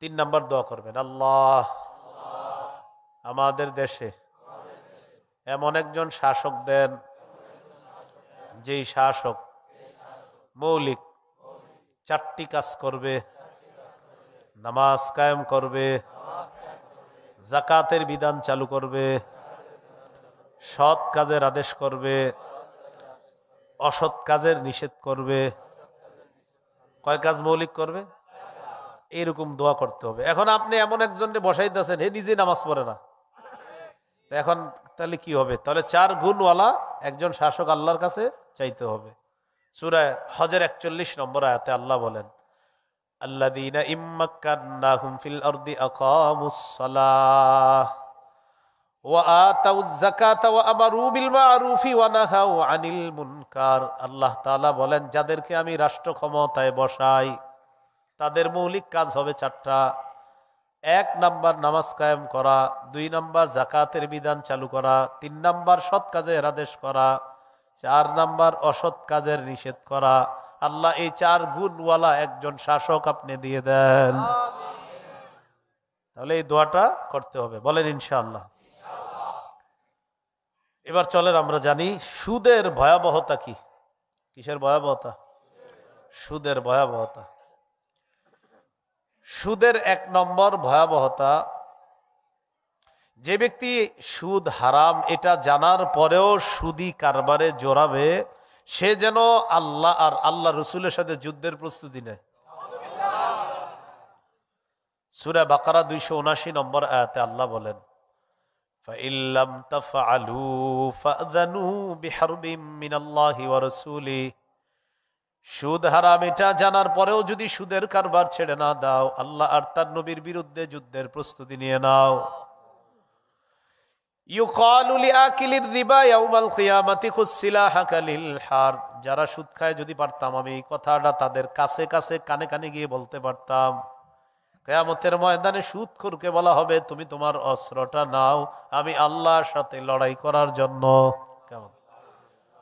3 নাম্বার দোয়া করবেন, আল্লাহ আমাদের দেশে এমন একজন শাসক দেন, যেই শাসক মৌলিক 4টি কাজ করবে। নামাজ কায়েম করবে, যাকাতের বিধান চালু করবে, সৎ কাজের আদেশ করবে, অসৎ কাজের নিষেধ করবে। কয় কাজ মৌলিক করবে? এইরকম দোয়া করতে হবে। এখন আপনি এমন একজনকে বসাইতেছেন, হে নিজে নামাজ পড়ে না, এখন তাহলে কি হবে? তাহলে 4 গুণওয়ালা একজন শাসক আল্লাহর কাছে চাইতে হবে। সূরা হজের 41 নম্বর আয়াতে আল্লাহ বলেন, আল্লাযীনা ইম্মাক্কান্নাহুম ফিল আরদি আকামুস সালাহ ওয়া আতাউয যাকাতা ওয়া আমারু বিল মা'রুফি ওয়া নাহাউ আনিল মুনকার। আল্লাহ তাআলা বলেন, যাদেরকে আমি রাষ্ট্র ক্ষমতায় বসাই তাদের মৌলিক কাজ হবে 4টা। এক নাম্বার নামাজ কায়েম করা, 2 নাম্বার জাকাতের বিধান চালু করা, 3 নাম্বার সৎ কাজের আদেশ করা, 4 নাম্বার অসৎ কাজের নিষেধ করা। আল্লাহ এই 4 গুণওয়ালা একজন শাসক আপনি দিয়ে দেন। তাহলে এই দোয়াটা করতে হবে, বলেন ইনশাআল্লাহ। এবার চলেন আমরা জানি সুদের ভয়াবহতা কি। কিসের ভয়াবহতা? সুদের ভয়াবহতা। সুদের 1 নম্বর ভয়াবহতা, যে ব্যক্তি সুদ হারাম এটা জানার পরেও সুদি কারবারে জড়াবে, সে যেন আল্লাহ আর আল্লাহ রসুলের সাথে যুদ্ধের প্রস্তুতি নেয়। সূরা বাকারা 279 নম্বর আয়াতে আল্লাহ বলেন, فَإِن لَّمْ تَفْعَلُوا فَأْذَنُوا بِحَرْبٍ مِّنَ اللَّهِ وَرَسُولِهِ। সুদ হারাম এটা জানার পরেও যদি সুদের কারবার ছেড়ে না দাও, আল্লাহ আর তার নবীর বিরুদ্ধে যুদ্ধের প্রস্তুতি নিয়ে নাও। ইউকালু লিআকিলির রিবা ইয়াউমাল কিয়ামাতি খুসসিলাহাকা লিল হার। যারা সুদ খায়, যদি পারতাম আমি এই কথাটা তাদের কাছে কাছে কানে কানে গিয়ে বলতে পারতাম, কিয়ামতের ময়দানে সুদখোরকে বলা হবে তুমি তোমার অস্ত্রটা নাও, আমি আল্লাহর সাথে লড়াই করার জন্য। কেমন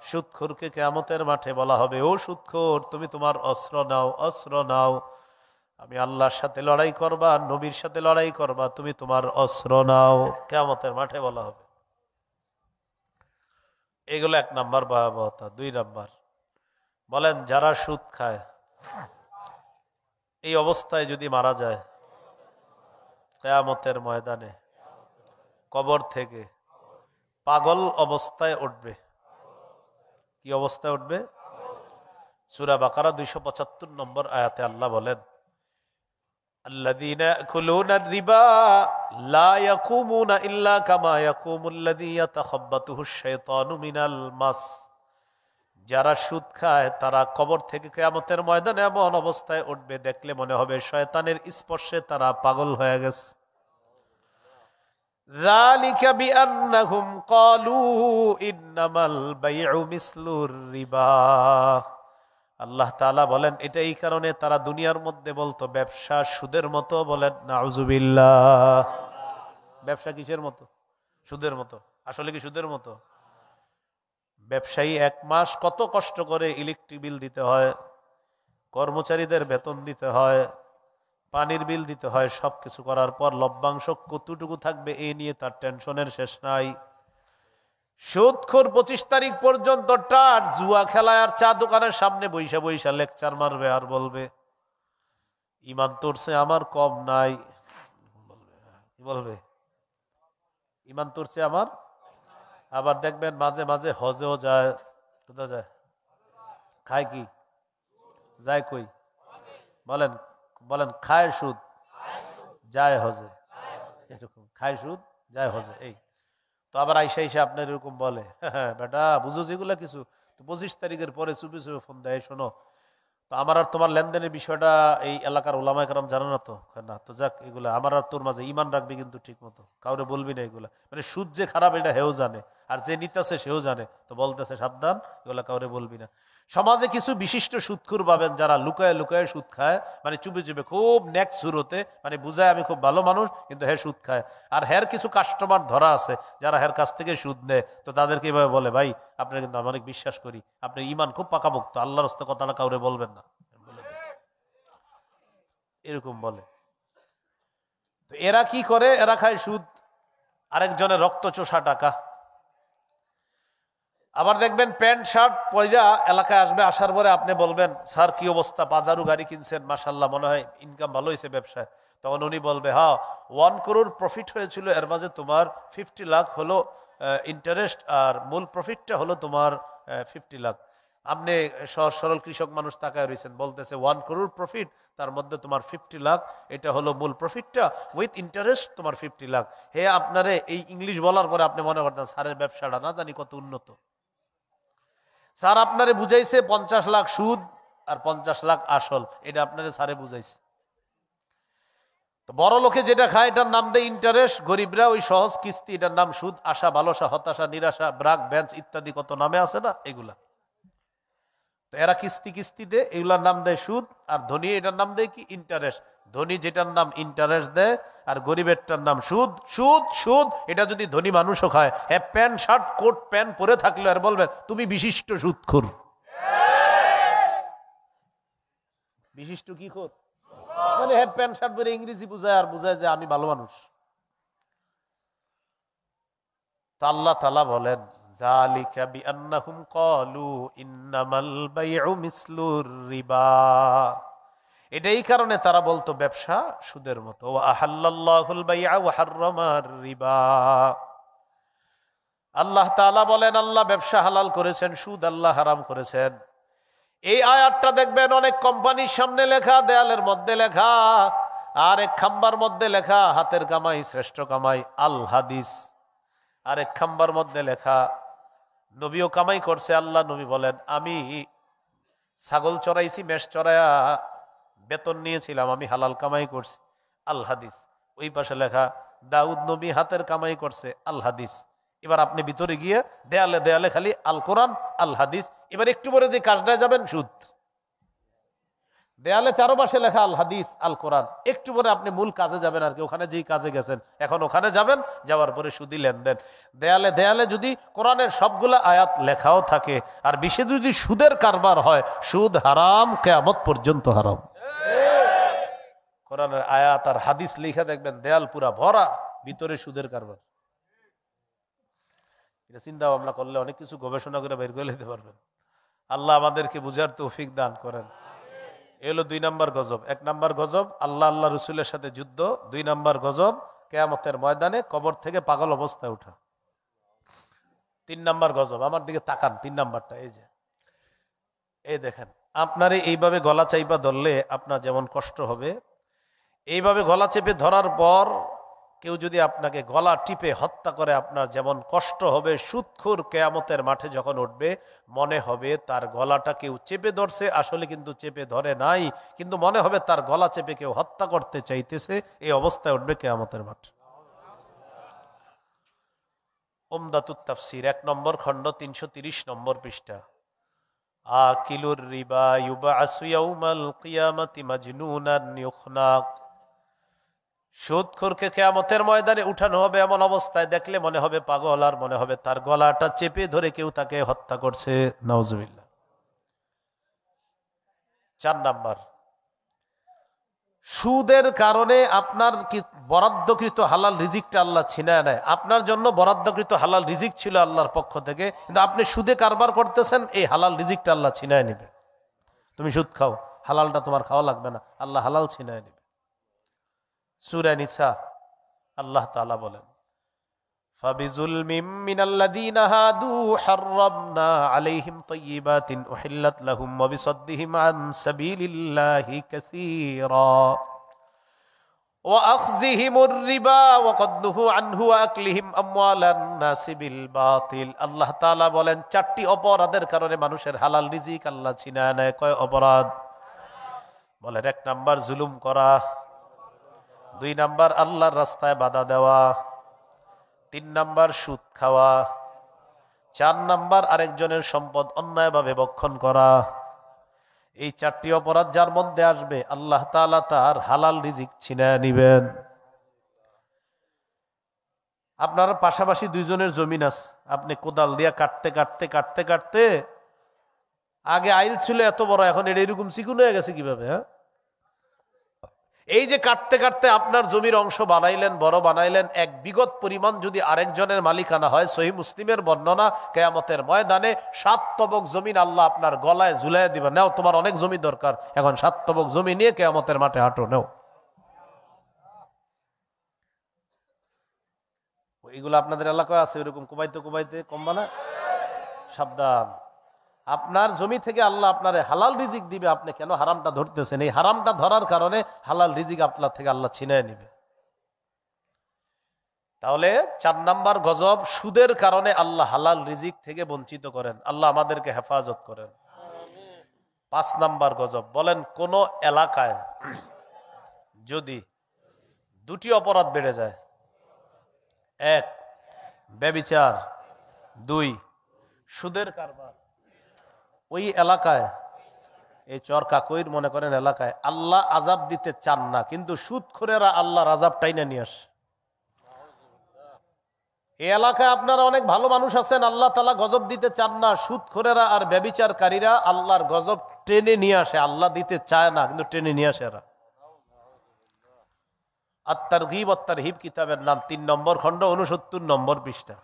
সুদখোরকে কিয়ামতের মাঠে বলা হবে, ও সুদখোর তুমি তোমার অস্ত্র নাও, অস্ত্র নাও, আমি আল্লাহর সাথে লড়াই করবা, নবীর সাথে লড়াই করবা, তুমি তোমার অস্ত্র নাও, কিয়ামতের মাঠে বলা হবে। এগুলো 1 নাম্বার ভয়াবহতা। 2 নাম্বার, বলেন যারা সুদ খায় এই অবস্থায় যদি মারা যায়, কিয়ামতের ময়দানে কবর থেকে পাগল অবস্থায় উঠবে। কি অবস্থায় উঠবে? সূরা বাকারা 275 নম্বর আয়াতে আল্লাহ বলেন, আল্লাযীনা ইয়াকুলুনা আর-রিবা লা ইয়াকুমুনা ইল্লা কামা ইয়াকুমুল্লাযী ইয়াতাখাব্বাতুহুশ শাইতানু মিনাল মাস। যারা সুদ খায় তারা কবর থেকে কিয়ামতের ময়দানে এমন অবস্থায় উঠবে, দেখলে মনে হবে শয়তানের স্পর্শে তারা পাগল হয়ে গেছে। যালিকা বিআন্নাহুম ক্বালু ইন্নামাল বাইউ মিসলুর রিবা। আল্লাহ তাআলা বলেন এটা এই কারণে তারা দুনিয়ার মধ্যে বলতো ব্যবসা সুদের মতো। বলেন নাউজুবিল্লাহ। ব্যবসা কিসের মতো? সুদের মতো। আসলে কি সুদের মতো? ব্যবসায়ী 1 মাস কত কষ্ট করে ইলেকট্রিক বিল দিতে হয়, কর্মচারীদের বেতন দিতে হয়, পানির বিল দিতে হয়, সবকিছু করার পর লভ্যাংশ কতটুকু থাকবে এই নিয়ে তার টেনশনের শেষ নাই। সুদখোর 25 তারিখ পর্যন্ত টাট জুয়া খেলায় আর চা দোকানের সামনে বৈশা বৈশা লেকচার মারবে আর বলবে ইমান তোরছে আমার কম নাই। কি বলবে? ইমান তোরছে আমার। আবার দেখবেন মাঝে মাঝে হজেও যায়। কোথায় যায়? খায় কি? যায় কই? বলেন বলেন। খায় সুদ, যায় হজে। এরকম খায় সুদ, যায় হজে। এই তো আবার আইসা আইসা আপনার এরকম বলে, হ্যাঁ বেটা বুঝো যেগুলা কিছু, তো 25 তারিখের পরে চুপে চুপে ফোন দেয়, শোনো তো আমার আর তোমার লেনদেনের বিষয়টা এই এলাকার ওলামায়ে কেরাম জানো না তো? না তো যাক, এগুলা আমার আর তোর মাঝে ইমান রাখবি কিন্তু ঠিক মতো, কাউরে বলবি না এগুলা। মানে সুদ যে খারাপ এটা হেও জানে, আর যে নিতেছে সেও জানে, তো বলতেছে সাবধান, এগুলা কাউরে বলবি না। সমাজে কিছু বিশিষ্ট সুদখোর পাবেন যারা লুকায় লুকায় সুদ খায়, মানে চুপে চুপে খুব নেক সুরতে, মানে বুঝায় আমি খুব ভালো মানুষ, কিন্তু হ্যাঁ সুদ খায়। আর হ্যার কিছু কাস্টমার ধরা আছে যারা হ্যার কাছ থেকে সুদ নেয়, তো তাদেরকে এভাবে বলে, ভাই আপনার কিন্তু আমি অনেক বিশ্বাস করি, আপনার ইমান খুব পাকাপোক্ত, আল্লাহর রাস্তায় কথাটা কাউরে বলবেন না, এরকম বলে। তো এরা কি করে? এরা খায় সুদ, আরেকজনের রক্ত চোষা টাকা। আবার দেখবেন প্যান্ট শার্ট পয়রা এলাকায় আসবে, আসার পরে আপনি বলবেন স্যার কি অবস্থা, বাজারু গাড়ি কিনছেন, মাশাল্লাহ মনে হয় ইনকাম ভালো হয়েছে ব্যবসায়। তখন উনি বলবে, হ্যাঁ 1 করোড় প্রফিট হয়েছিল, এর মাঝে তোমার 50 লাখ হলো ইন্টারেস্ট, আর মূল প্রফিটটা হলো তোমার 50 লাখ। আপনি সহজ সরল কৃষক মানুষ তাকায় রয়েছেন, বলতেছে 1 করোড় প্রফিট, তার মধ্যে তোমার 50 লাখ, এটা হলো মূল প্রফিটটা, উইথ ইন্টারেস্ট তোমার 50 লাখ। হে আপনারে এই ইংলিশ বলার পরে আপনি মনে করতেন স্যারের ব্যবসাটা না জানি কত উন্নত। স্যার আপনারে বুঝাইছে 50 লাখ সুদ আর 50 লাখ আসল, এটা আপনারে স্যারে বুঝাইছে। তো বড় লোকে যেটা খায় এটার নাম দেয় ইন্টারেস্ট, গরিবরা ওই সহজ কিস্তি, এটার নাম সুদ। আশা, ভালোসা, হতাশা, নিরাশা, ব্রাক, বেঞ্চ ইত্যাদি কত নামে আছে না এগুলা। তো এরা কিস্তি কিস্তিতে এগুলার নাম দেয় সুদ, আর ধনী এটার নাম দেয় কি? ইন্টারেস্ট। ধনী যেটার নাম ইন্টারেস্ট দেয় আর গরিবেরটার নাম সুদ সুদ সুদ। এটা যদি ধনী মানুষও খায়, হ্যাঁ প্যান্ট শার্ট কোট প্যান্ট পরে থাকলে আর বলবে তুমি বিশিষ্ট সুদখোর। বিশিষ্ট কি খোর? মানে হ্যাঁ প্যান্ট শার্ট পরে ইংরেজি বুঝায় আর বুঝায় যে আমি ভালো মানুষ। তো আল্লাহ তাআলা বলেন যালিকা বিআন্নাহুম ক্বালু ইন্নামাল বাইউ মিসলুর রিবা। এটাই কারণে তারা বলতো ব্যবসা সুদের মতো। ওয়া আহাল্লাল্লাহুল বাইআ ওয়া হাররামার রিবা। আল্লাহ তাআলা বলেন আল্লাহ ব্যবসা হালাল করেছেন, সুদ আল্লাহ হারাম করেছেন। এই আয়াতটা দেখবেন অনেক কোম্পানির সামনে লেখা, দেয়ালের মধ্যে লেখা, আর এক খাম্বার মধ্যে লেখা হাতের কামাই শ্রেষ্ঠ কামাই আল হাদিস। আর এক খাম্বার মধ্যে লেখা নবীও কামাই করছে। আল্লাহ নবী বলেন আমি ছাগল চড়াইছি, মেষ চড়াইয়া বেতন নিয়েছিলাম, আমি হালাল কামাই করছি আল হাদিস। ওই পাশে লেখা দাউদ নবী হাতের কামাই করছে আল হাদিস। এবার আপনি ভিতরে গিয়ে দেয়ালে দেয়ালে খালি আল কোরআন আল হাদিস। এবার একটু পরে যে কাজটায় যাবেন সুদ। দেয়ালে চারপাশে লেখা আল হাদিস আল কোরআন, একটু পরে আপনি মূল কাজে যাবেন আর কি, ওখানে যেই কাজে গেছেন এখন ওখানে যাবেন, যাওয়ার পরে সুদি লেনদেন। দেয়ালে দেয়ালে যদি কোরআনের সবগুলা আয়াত লেখাও থাকে আর বিশেষ যদি সুদের কারবার হয়, সুদ হারাম, কিয়ামত পর্যন্ত হারাম। কোরআনের আয়াত আর হাদিস লেখা দেখবেন দেয়াল পুরা ভরা, ভিতরে সুদের কারবার। এটা চিন্তা ভাবনা করলে অনেক কিছু গবেষণা করে বের করে নিতে পারবেন। আল্লাহ আমাদেরকে বুঝার তৌফিক দান করেন। এলো 2 নম্বর গজব। 1 নম্বর গজব আল্লাহ আল্লাহ রসুলের সাথে যুদ্ধ। 2 নম্বর গজব কিয়ামতের ময়দানে কবর থেকে পাগল অবস্থায় ওঠা। 3 নম্বর গজব, আমার দিকে তাকান, 3 নম্বরটা এই যে, এই দেখেন আপনারে এইভাবে গলা চাইপা ধরলে আপনার যেমন কষ্ট হবে, এইভাবে গলা চেপে ধরার পর কেউ যদি আপনাকে গলা টিপে হত্যা করে আপনার যেমন কষ্ট হবে, সুদখোর কিয়ামতের মাঠে যখন উঠবে মনে হবে তার গলাটা কেউ চেপে ধরছে, আসলে কিন্তু চেপে ধরে নাই, কিন্তু মনে হবে তার গলা চেপে কেউ হত্যা করতে চাইতেছে। এই অবস্থায় উঠবে কিয়ামতের মাঠে। উমদাতুত তাফসীর 1 নম্বর খণ্ড 330 নম্বর পৃষ্ঠা। আকিলুর রিবা ইউবআসু ইয়াউমাল কিয়ামাতি মাজনুনান ইউখনাক। সুদখোরকে কিয়ামতের ময়দানে উঠানো হবে এমন অবস্থায় দেখলে মনে হবে পাগল, আর মনে হবে তার গলাটা চেপে ধরে কেউ তাকে হত্যা করছে। নাউজুবিল্লাহ। 4 নাম্বার, সুদের কারণে আপনার কি বরাদ্দকৃত হালাল রিজিকটা আল্লাহ ছিনায় নেয়। আপনার জন্য বরাদ্দকৃত হালাল রিজিক ছিল আল্লাহর পক্ষ থেকে, কিন্তু আপনি সুদে কারবার করতেছেন, এই হালাল রিজিকটা আল্লাহ ছিনায় নেবে। তুমি সুদ খাও, হালালটা তোমার খাওয়া লাগবে না, আল্লাহ হালাল ছিনায় নেবে। সূরা নিসা আল্লাহ তাআলা বলেন ফাবিজুলমিম মিনাল্লাযীনা হাদু হাররামনা আলাইহিম তাইয়্যিবাতিন উহিল্লাত লাহুম ওয়া বিসাদ্দিহিম আন সাবিলিল্লাহি কাসীরা ওয়া আখযিহিমুর রিবা ওয়া ক্বাদ নুহু আনহু ওয়া আকলিহিম আমওয়ালান নাসি বিল বাতিল। আল্লাহ তাআলা বলেন 4টি অপরাধের কারণে মানুষের হালাল রিজিক আল্লাহ ছিনায় নেয়। কয় অপরাধ? বলেন। 1 নাম্বার জুলুম করা, 2 নাম্বার আল্লাহর রাস্তায় বাধা দেওয়া, 3 নাম্বার সুদ খাওয়া, 4 নাম্বার আরেকজনের সম্পদ অন্যায়ভাবে ভক্ষণ করা। এই 4টি অপরাধ যার মধ্যে আসবে আল্লাহ তাআলা তার হালাল রিজিক ছিনায় নিবেন। আপনার পাশাপাশি 2 জনের জমিন আছে, আপনি কোদাল দিয়া কাটতে কাটতে কাটতে কাটতে আগে আইল ছিল এত বড়, এখন এটা এরকম চিকুন হয়ে গেছে কিভাবে? হ্যাঁ, এই যে কাটতে কাটতে আপনার জমির অংশ বানাইলেন, বড় বানাইলেন, এক বিগত পরিমাণ যদি আরেকজনের মালিকানা হয়, সহিহ মুসলিমের বর্ণনা, কিয়ামতের ময়দানে 7 তবক জমিন আল্লাহ আপনার গলায় ঝুলাইয়া দিবেন। নাও, তোমার অনেক জমি দরকার, এখন 7 তবক জমি নিয়ে কিয়ামতের মাঠে হাঁটো, নাও। এইগুলো আপনাদের এলাকায় আছে, এরকম কুবাইতে কুবাইতে কমবা না, সাবধান। আপনার জমি থেকে আল্লাহ আপনার হালাল রিজিক দিবে, আপনি কেন হারামটা ধরতেছেন? এই হারামটা ধরার কারণে হালাল রিজিক আপনার থেকে আল্লাহ ছিনায় নিবে। তাহলে 4 নাম্বার গজব, সুদের কারণে আল্লাহ হালাল রিজিক থেকে বঞ্চিত করেন। আল্লাহ আমাদেরকে হেফাজত করেন। 5 নাম্বার গজব, বলেন কোন এলাকায় যদি 2টি অপরাধ বেড়ে যায়, 1 ব্যভিচার, 2 সুদের কারবার, ওই এলাকায় এই চর কাকইর মনে করেন এলাকায় আল্লাহ আযাব দিতে চান না, কিন্তু সুদখোরেরা আল্লাহর আযাব টাইনা নিয়ে আসে। এই এলাকায় আপনারা অনেক ভালো মানুষ আছেন, আল্লাহ তাআলা গজব দিতে চান না, সুদখোরেরা আর ব্যভিচারকারীরা আল্লাহর গজব টেনে নিয়ে আসে। আল্লাহ দিতে চায় না, কিন্তু টেনে নিয়ে আসে এরা। আত-তারগীব ওয়াত-তারহীব কিতাবের নাম, 3 নম্বর খণ্ড, 69 নম্বর পৃষ্ঠা।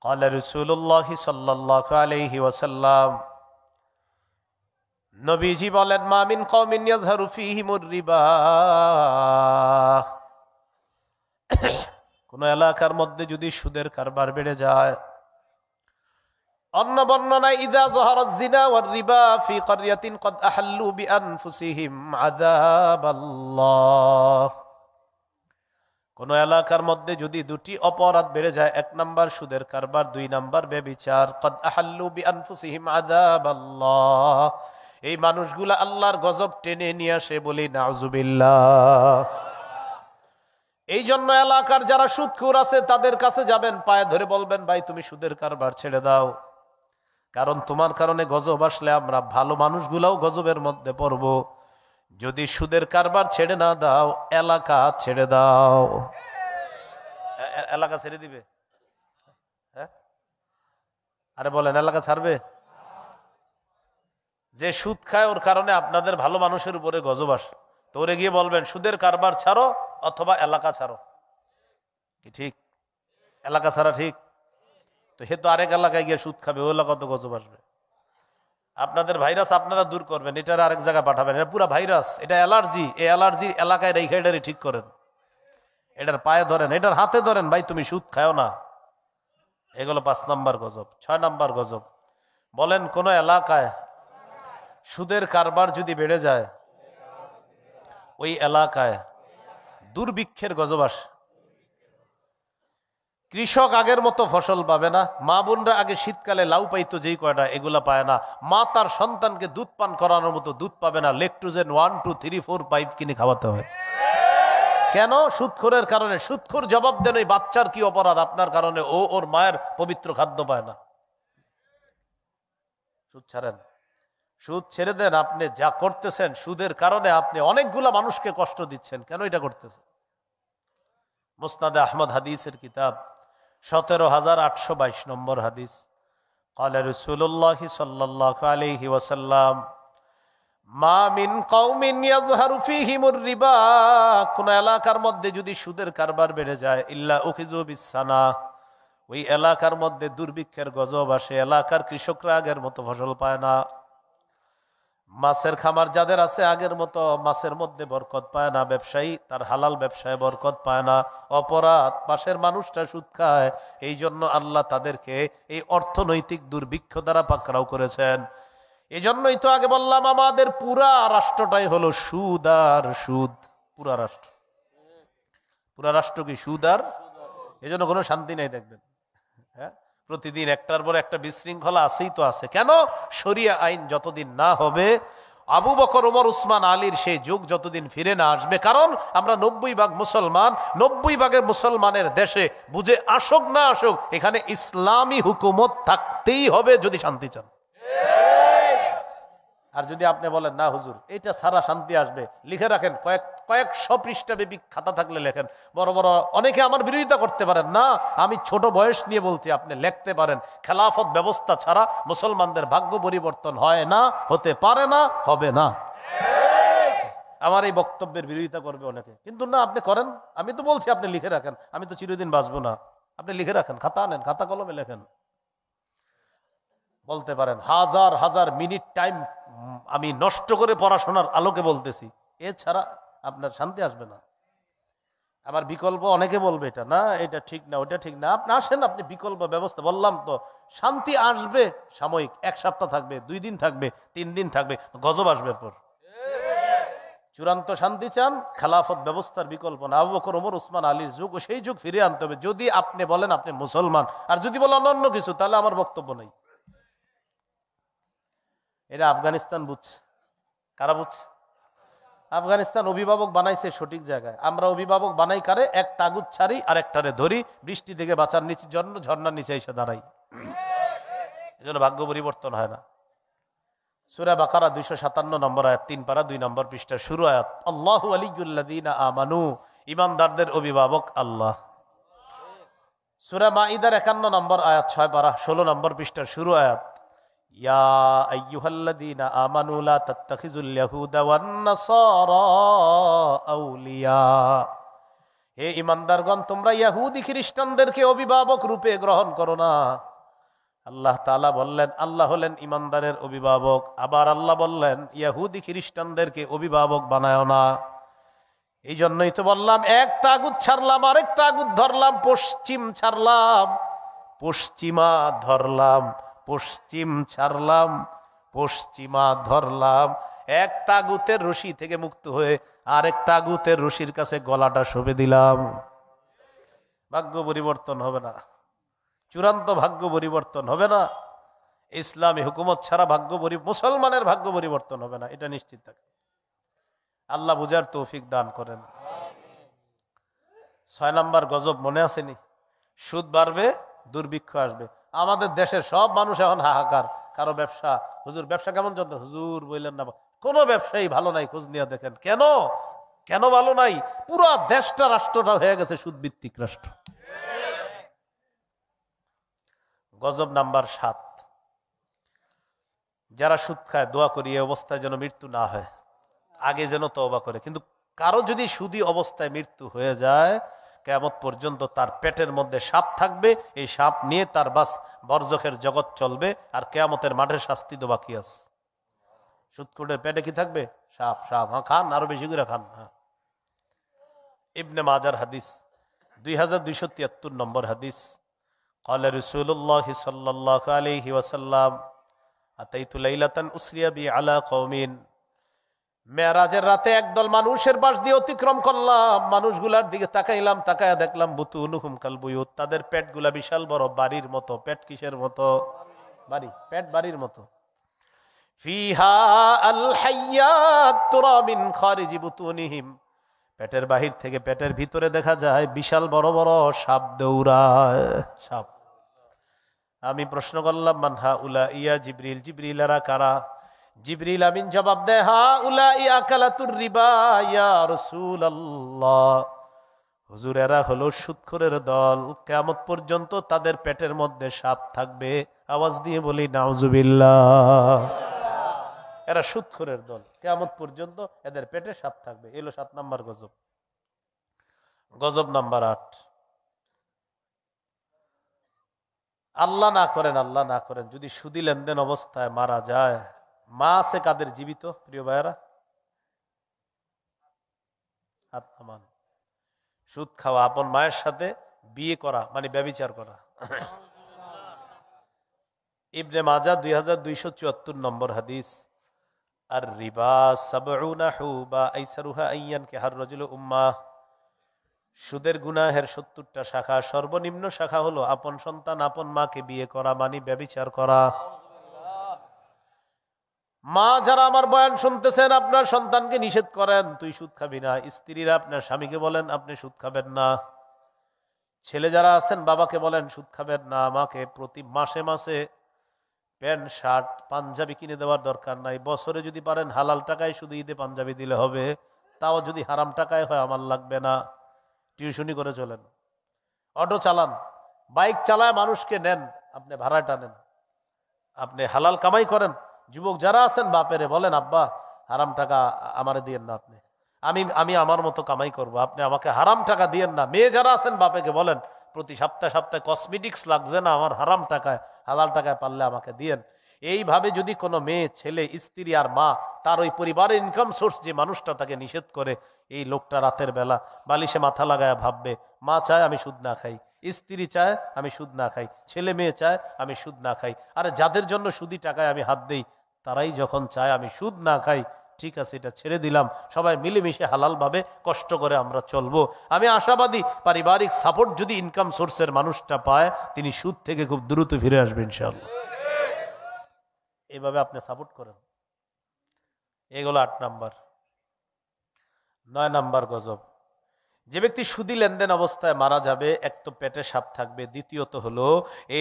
ক্বালা রাসূলুল্লাহ সাল্লাল্লাহু আলাইহি ওয়াসাল্লাম, নবীজি বলেন, মা মিন কওমিন ইয়াযহারু ফীহিমুর রিবা, কোন এলাকার মধ্যে যদি সুদের কারবার বেড়ে যায়। অন্য বর্ণনায় ইযা যাহারাজ জিনা ওয়ার রিবা ফি ক্বরিয়াতিন ক্বাদ আহাল্লু বিআনফুসিহিম আযাবাল্লাহ, কোন এলাকার মধ্যে যদি দুটি অপরাধ বেড়ে যায়, 1 নাম্বার সুদের কারবার, 2 নাম্বার ব্যভিচার, ক্বাদ আহাল্লু বিআনফুসিহিম আযাবাল্লাহ, এই মানুষগুলা আল্লাহর গজব টেনে নিয়ে আসে, বলি নাউজুবিল্লাহ। এই জন্য এলাকার যারা সুদখোর আছে তাদের কাছে যাবেন, পায়ে ধরে বলবেন, ভাই তুমি সুদের কারবার ছেড়ে দাও, কারণ তোমার কারণে গজব আসলে আমরা ভালো মানুষগুলাও গজবের মধ্যে পড়ব। যদি সুদের কারবার ছেড়ে না দাও, এলাকা ছেড়ে দাও। এলাকা ছেড়ে দিবে? হ্যাঁ, আরে বলেন, এলাকা ছাড়বে? যে সুদ খায় ওর কারণে আপনাদের ভালো মানুষের উপরে গজব আসে, তো ওরে গিয়ে বলবেন সুদের কারবার ছাড়ো অথবা এলাকা ছাড়ো। কি ঠিক? এলাকা ছাড়া ঠিক? তো হে তো আরেক এলাকায় গিয়ে সুদ খাবে, ওই এলাকা তো গজব আসবে। আপনাদের ভাইরাস আপনারা দূর করবেন, এটার আরেক জায়গায় পাঠাবেন। এটা পুরা ভাইরাস, এটা অ্যালার্জি। এই অ্যালার্জি এলাকায় রেখে এটারই ঠিক করেন, এটার পায়ে ধরেন, এটার হাতে ধরেন, ভাই তুমি সুদ খাও না। এগুলো 5 নাম্বার গজব। 6 নাম্বার গজব, বলেন কোন এলাকায় সুদের কারবার যদি বেড়ে যায়, ওই এলাকায় দুর্ভিক্ষের গজব আসে। কৃষক আগের মতো ফসল পাবে না, মা বোনরা আগে শীতকালে লাউ পাইতো যেই কয়টা, এগুলা পায় না। মা তার সন্তানকে দুধ পান করানোর মতো দুধ পাবে না, লেকটোজেন 1, 2, 3, 4, 5 কিনে খাওয়াতে হয়। কেন? সুদখোরের কারণে। সুদখোর জবাব দেন, ওই বাচ্চার কি অপরাধ আপনার কারণে ও ওর মায়ের পবিত্র খাদ্য পায় না। সুদ ছাড়েন, সুদ ছেড়ে দেন। আপনি যা করতেছেন সুদের কারণে আপনি অনেকগুলা মানুষকে কষ্ট দিচ্ছেন, কেন এটা করতেছেন? মুসনাদে আহমদ হাদিসের কিতাব, 17,822 নম্বর হাদিস। ক্বালা রাসূলুল্লাহ সাল্লাল্লাহু আলাইহি ওয়াসাল্লাম, মা মিন কওমিন ইয়াযহারু ফীহিমুর রিবা, কোন এলাকার মধ্যে যদি সুদের কারবার বেড়ে যায়, ইল্লা উখিযু বিসসানা, ওই এলাকার মধ্যে দুর্ভিক্ষের গজব আসে। এলাকার কৃষকরা আগের মতো ফসল পায় না। মাছের খামার যাদের আছে আগের মতো মাছের মধ্যে বরকত পায় না। ব্যবসায়ী তার হালাল ব্যবসায় বরকত পায় না। অপরাধ, পাশের মানুষটা সুদ খায়, এই জন্য আল্লাহ তাদেরকে এই অর্থনৈতিক দুর্ভিক্ষ দ্বারা পাকড়াও করেছেন। এই জন্যই তো আগে বললাম, আমাদের পুরা রাষ্ট্রটাই হলো সুদ আর সুদ। পুরা রাষ্ট্র, পুরা রাষ্ট্র কি সুদ আর? এই জন্য কোনো শান্তি নেই, দেখবেন। হ্যাঁ, প্রতিদিন একটার পর একটা বিশৃঙ্খলা আছেই তো আছে। কেন? শরিয়া আইন যতদিন না হবে, আবু বকর, ওমর, উসমান, আলীর সেই যুগ যতদিন ফিরে না আসবে। কারণ আমরা 90 ভাগ মুসলমান, 90 ভাগের মুসলমানের দেশে বুঝে আসুক না আসুক, এখানে ইসলামী হুকুমত থাকতেই হবে যদি শান্তি চান। আর যদি আপনি বলেন না হুজুর এটা সারা শান্তি আসবে, লিখে রাখেন, কয়েকশো পৃষ্ঠা ব্যাপী খাতা থাকলে লেখেন। বড় বড় অনেকে আমার বিরোধিতা করতে পারেন না, আমি ছোট বয়স নিয়ে বলছি, আপনি লিখতে পারেন। খেলাফত ব্যবস্থা ছাড়া মুসলমানদের ভাগ্য পরিবর্তন হয় না, হতে পারে না, হবে না। আমার এই বক্তব্যের বিরোধিতা করবে অনেকে, কিন্তু না, আপনি করেন। আমি তো বলছি আপনি লিখে রাখেন, আমি তো চিরদিন বাঁচবো না। আপনি লিখে রাখেন, খাতা আনেন, খাতা কলমে লেখেন। বলতে পারেন হাজার হাজার মিনিট টাইম আমি নষ্ট করে পড়াশোনার আলোকে বলতেছি, এছাড়া আপনার শান্তি আসবে না। আবার বিকল্প অনেকে বলবে এটা না, এটা ঠিক না, ওটা ঠিক না। আপনি আসেন, আপনি বিকল্প ব্যবস্থা, বললাম তো শান্তি আসবে সাময়িক, 1 সপ্তাহ থাকবে, 2 দিন থাকবে, 3 দিন থাকবে, গজব আসবে পর। চূড়ান্ত শান্তি চান, খেলাফত ব্যবস্থার বিকল্প না। আবু বকর, ওমর, উসমান, আলীর যুগ, সেই যুগ ফিরে আনতে হবে। যদি আপনি বলেন আপনি মুসলমান, আর যদি বলেন অন্য কিছু, তাহলে আমার বক্তব্য নেই। এটা আফগানিস্তান বুঝছে। কারা বুঝছে? আফগানিস্তান অভিভাবক বানাইছে সঠিক জায়গায়। আমরা অভিভাবক বানাই কারে? এক তাগুত ছাড়ি আর একটারে ধরি, বৃষ্টি থেকে বাঁচার জন্য ঝর্ণার নিচে এসে দাঁড়াই। এই জন্য ভাগ্য পরিবর্তন হয় না। সূরা বাকারা 257 নম্বর আয়াত, 3 পারা 2 নম্বর পৃষ্ঠা, শুরু আয়াত। আল্লাহু ওয়ালিয়ুল্লাযীনা আমানু, ঈমানদারদের অভিভাবক আল্লাহ। সূরা মাঈদার 51 নম্বর আয়াত, 6 পারা 16 নম্বর পৃষ্ঠা, শুরু আয়াত। ইয়া আইয়ুহাল্লাযীনা আমানু লা তাত্তাখিযুল ইয়াহুদা ওয়ান নাসারা আউলিয়া। হে ঈমানদারগণ, তোমরা ইহুদি খ্রিস্টানদেরকে অভিভাবক রূপে গ্রহণ করো না। আল্লাহ তাআলা বললেন আল্লাহ হলেন ঈমানদারের অভিভাবক, আবার আল্লাহ বললেন ইহুদি খ্রিস্টানদেরকে অভিভাবক বানায় না। এই জন্যই তো বললাম, এক তাগুত ছাড়লাম আরেক তাগুত ধরলাম, পশ্চিম ছাড়লাম পশ্চিমা ধরলাম, পশ্চিম ছাড়লাম পশ্চিমা ধরলাম। এক তাগুতের রশি থেকে মুক্ত হয়ে আরেক তাগুতের রশির কাছে গলাটা সঁপে দিলাম। ভাগ্য পরিবর্তন হবে না, চূড়ান্ত ভাগ্য পরিবর্তন হবে না। ইসলামী হুকুমত ছাড়া মুসলমানের ভাগ্য পরিবর্তন হবে না, এটা নিশ্চিত থাকে। আল্লাহ বুঝার তৌফিক দান করেন। 6 নাম্বার গজব মনে আসেনি? সুদ বাড়বে, দুর্ভিক্ষ আসবে। আমাদের দেশের সব মানুষ এখন হাহাকার, কারো ব্যবসা, হুজুর ব্যবসা কেমন চলতে? হুজুর বললেন না, কোনো ব্যবসায়ী ভালো নাই, খোঁজ নিয়ে দেখেন। কেন কেন ভালো নাই? পুরো দেশটা, রাষ্ট্রটা হয়ে গেছে সুদভিত্তিক রাষ্ট্র। গজব নাম্বার 7, যারা সুদ খায় দোয়া করি এই অবস্থায় যেন মৃত্যু না হয়, আগে যেন তওবা করে। কিন্তু কারো যদি সুদী অবস্থায় মৃত্যু হয়ে যায়, কিয়ামত পর্যন্ত তার পেটের মধ্যে সাপ থাকবে, এই সাপ নিয়ে তার বাস বরজখের জগৎ চলবে, আর কিয়ামতের মাঠের শাস্তি তো বাকি আছে। সুদখোরের পেটে কি থাকবে? সাপ। সাপ, হ্যাঁ খান, আরো বেশি করে খান। হ্যাঁ, ইবনে মাজার হাদিস 2273 নম্বর হাদিস। قال رسول الله صلى الله عليه وسلم أتيت ليلة أسري بي على قوم। মেরাজের রাতে একদল মানুষের পাশ দিয়ে অতিক্রম করলাম, মানুষগুলার দিকে তাকাইলাম, তাকায়া দেখলাম বুতুনুহুম কাল বুয়ুত, তাদের পেটগুলা বিশাল বড় বাড়ির মতো। পেট কিসের মতো? বাড়ি। পেট বাড়ির মতো। ফিহা আল হাইয়াত তুরা মিন খারিজি বুতুনিহিম, পেটের বাহির থেকে পেটের ভিতরে দেখা যায় বিশাল বড় বড় সাপ দৌড়ায়। সাপ। আমি প্রশ্ন করলাম, মানহা উলা ইয়া জিবরিল, জিবরিল এরা কারা? জিবরিল আমিন জবাব দেয়, হা উলাই আকালাতুর রিবা ইয়া রাসূলুল্লাহ। হুজুর, এরা হলো সুদখোরের দল, কিয়ামত পর্যন্ত তাদের পেটের মধ্যে সাপ থাকবে। আওয়াজ দিয়ে বলি নাউজুবিল্লাহ। এরা সুদখোরের দল, কিয়ামত পর্যন্ত এদের পেটে সাপ থাকবে। এলো 7 নাম্বার গজব। গজব নাম্বার 8, আল্লাহ না করেন, আল্লাহ না করেন, যদি সুদী লেনদেন অবস্থায় মারা যায়। মা আছে কাদের জীবিত? প্রিয় ভাইয়েরা, হাত নামান। সুদ খাওয়া, আপন মায়ের সাথে বিয়ে করা মানে ব্যভিচার করা। ইবনে মাজাহ 2274 নম্বর হাদিস। আর রিবা সাবউনা হুবা আইসারুহা আইয়ান কে হার রাজুলু উম্মাহ। সুদের গুনাহের 70টা শাখা, সর্বনিম্ন শাখা হলো আপন সন্তান আপন মাকে বিয়ে করা মানে ব্যভিচার করা। মা যারা আমার বয়ান শুনতেছেন, আপনার সন্তানকে নিষেধ করেন তুই সুদ খাবি না। স্ত্রীরা আপনার স্বামীকে বলেন আপনি সুদ খাবেন না। ছেলে যারা আছেন বাবাকে বলেন সুদ খাবেন না। মাকে প্রতি মাসে মাসে প্যান্ট শার্ট পাঞ্জাবি কিনে দেওয়ার দরকার নাই। বছরে যদি পারেন হালাল টাকায় শুধু ঈদে পাঞ্জাবি দিলে হবে, তাও যদি হারাম টাকায় হয় আমার লাগবে না। টিউশনি করে চলেন, অটো চালান, বাইক চালায় মানুষকে নেন, আপনি ভাড়াটা নেন, আপনি হালাল কামাই করেন। যুবক যারা আছেন বাপেরে বলেন আব্বা হারাম টাকা আমারে দিয়েন না, আপনি আমি আমার মতো কামাই করব, আপনি আমাকে হারাম টাকা দিয়েন না। মেয়ে যারা আছেন বাপেকে বলেন প্রতি সপ্তাহে সপ্তাহে কসমেটিক্স লাগবে না আমার, হারাম টাকায় হালাল টাকায় পারলে আমাকে দিয়েন। এইভাবে যদি কোনো মেয়ে ছেলে স্ত্রী আর মা তার ওই পরিবারের ইনকাম সোর্স যে মানুষটা তাকে নিষেধ করে, এই লোকটা রাতের বেলা বালিশে মাথা লাগায় ভাববে মা চায় আমি সুদ না খাই, স্ত্রী চায় আমি সুদ না খাই, ছেলে মেয়ে চায় আমি সুদ না খাই। আরে যাদের জন্য সুদি টাকায় আমি হাত দেই তারাই যখন চায় আমি সুদ না খাই, ঠিক আছে এটা ছেড়ে দিলাম, সবাই মিলেমিশে হালাল ভাবে কষ্ট করে আমরা চলবো। আমি আশাবাদী পারিবারিক সাপোর্ট যদি ইনকাম সোর্সের মানুষটা পায় তিনি সুদ থেকে খুব দ্রুত ফিরে আসবেন ইনশাআল্লাহ। এইভাবে আপনি সাপোর্ট করেন। এগুলো 8 নাম্বার। 9 নাম্বার গজব, যে ব্যক্তি সুদী লেনদেন অবস্থায় মারা যাবে, এক তো পেটে সাপ থাকবে, দ্বিতীয়ত হলো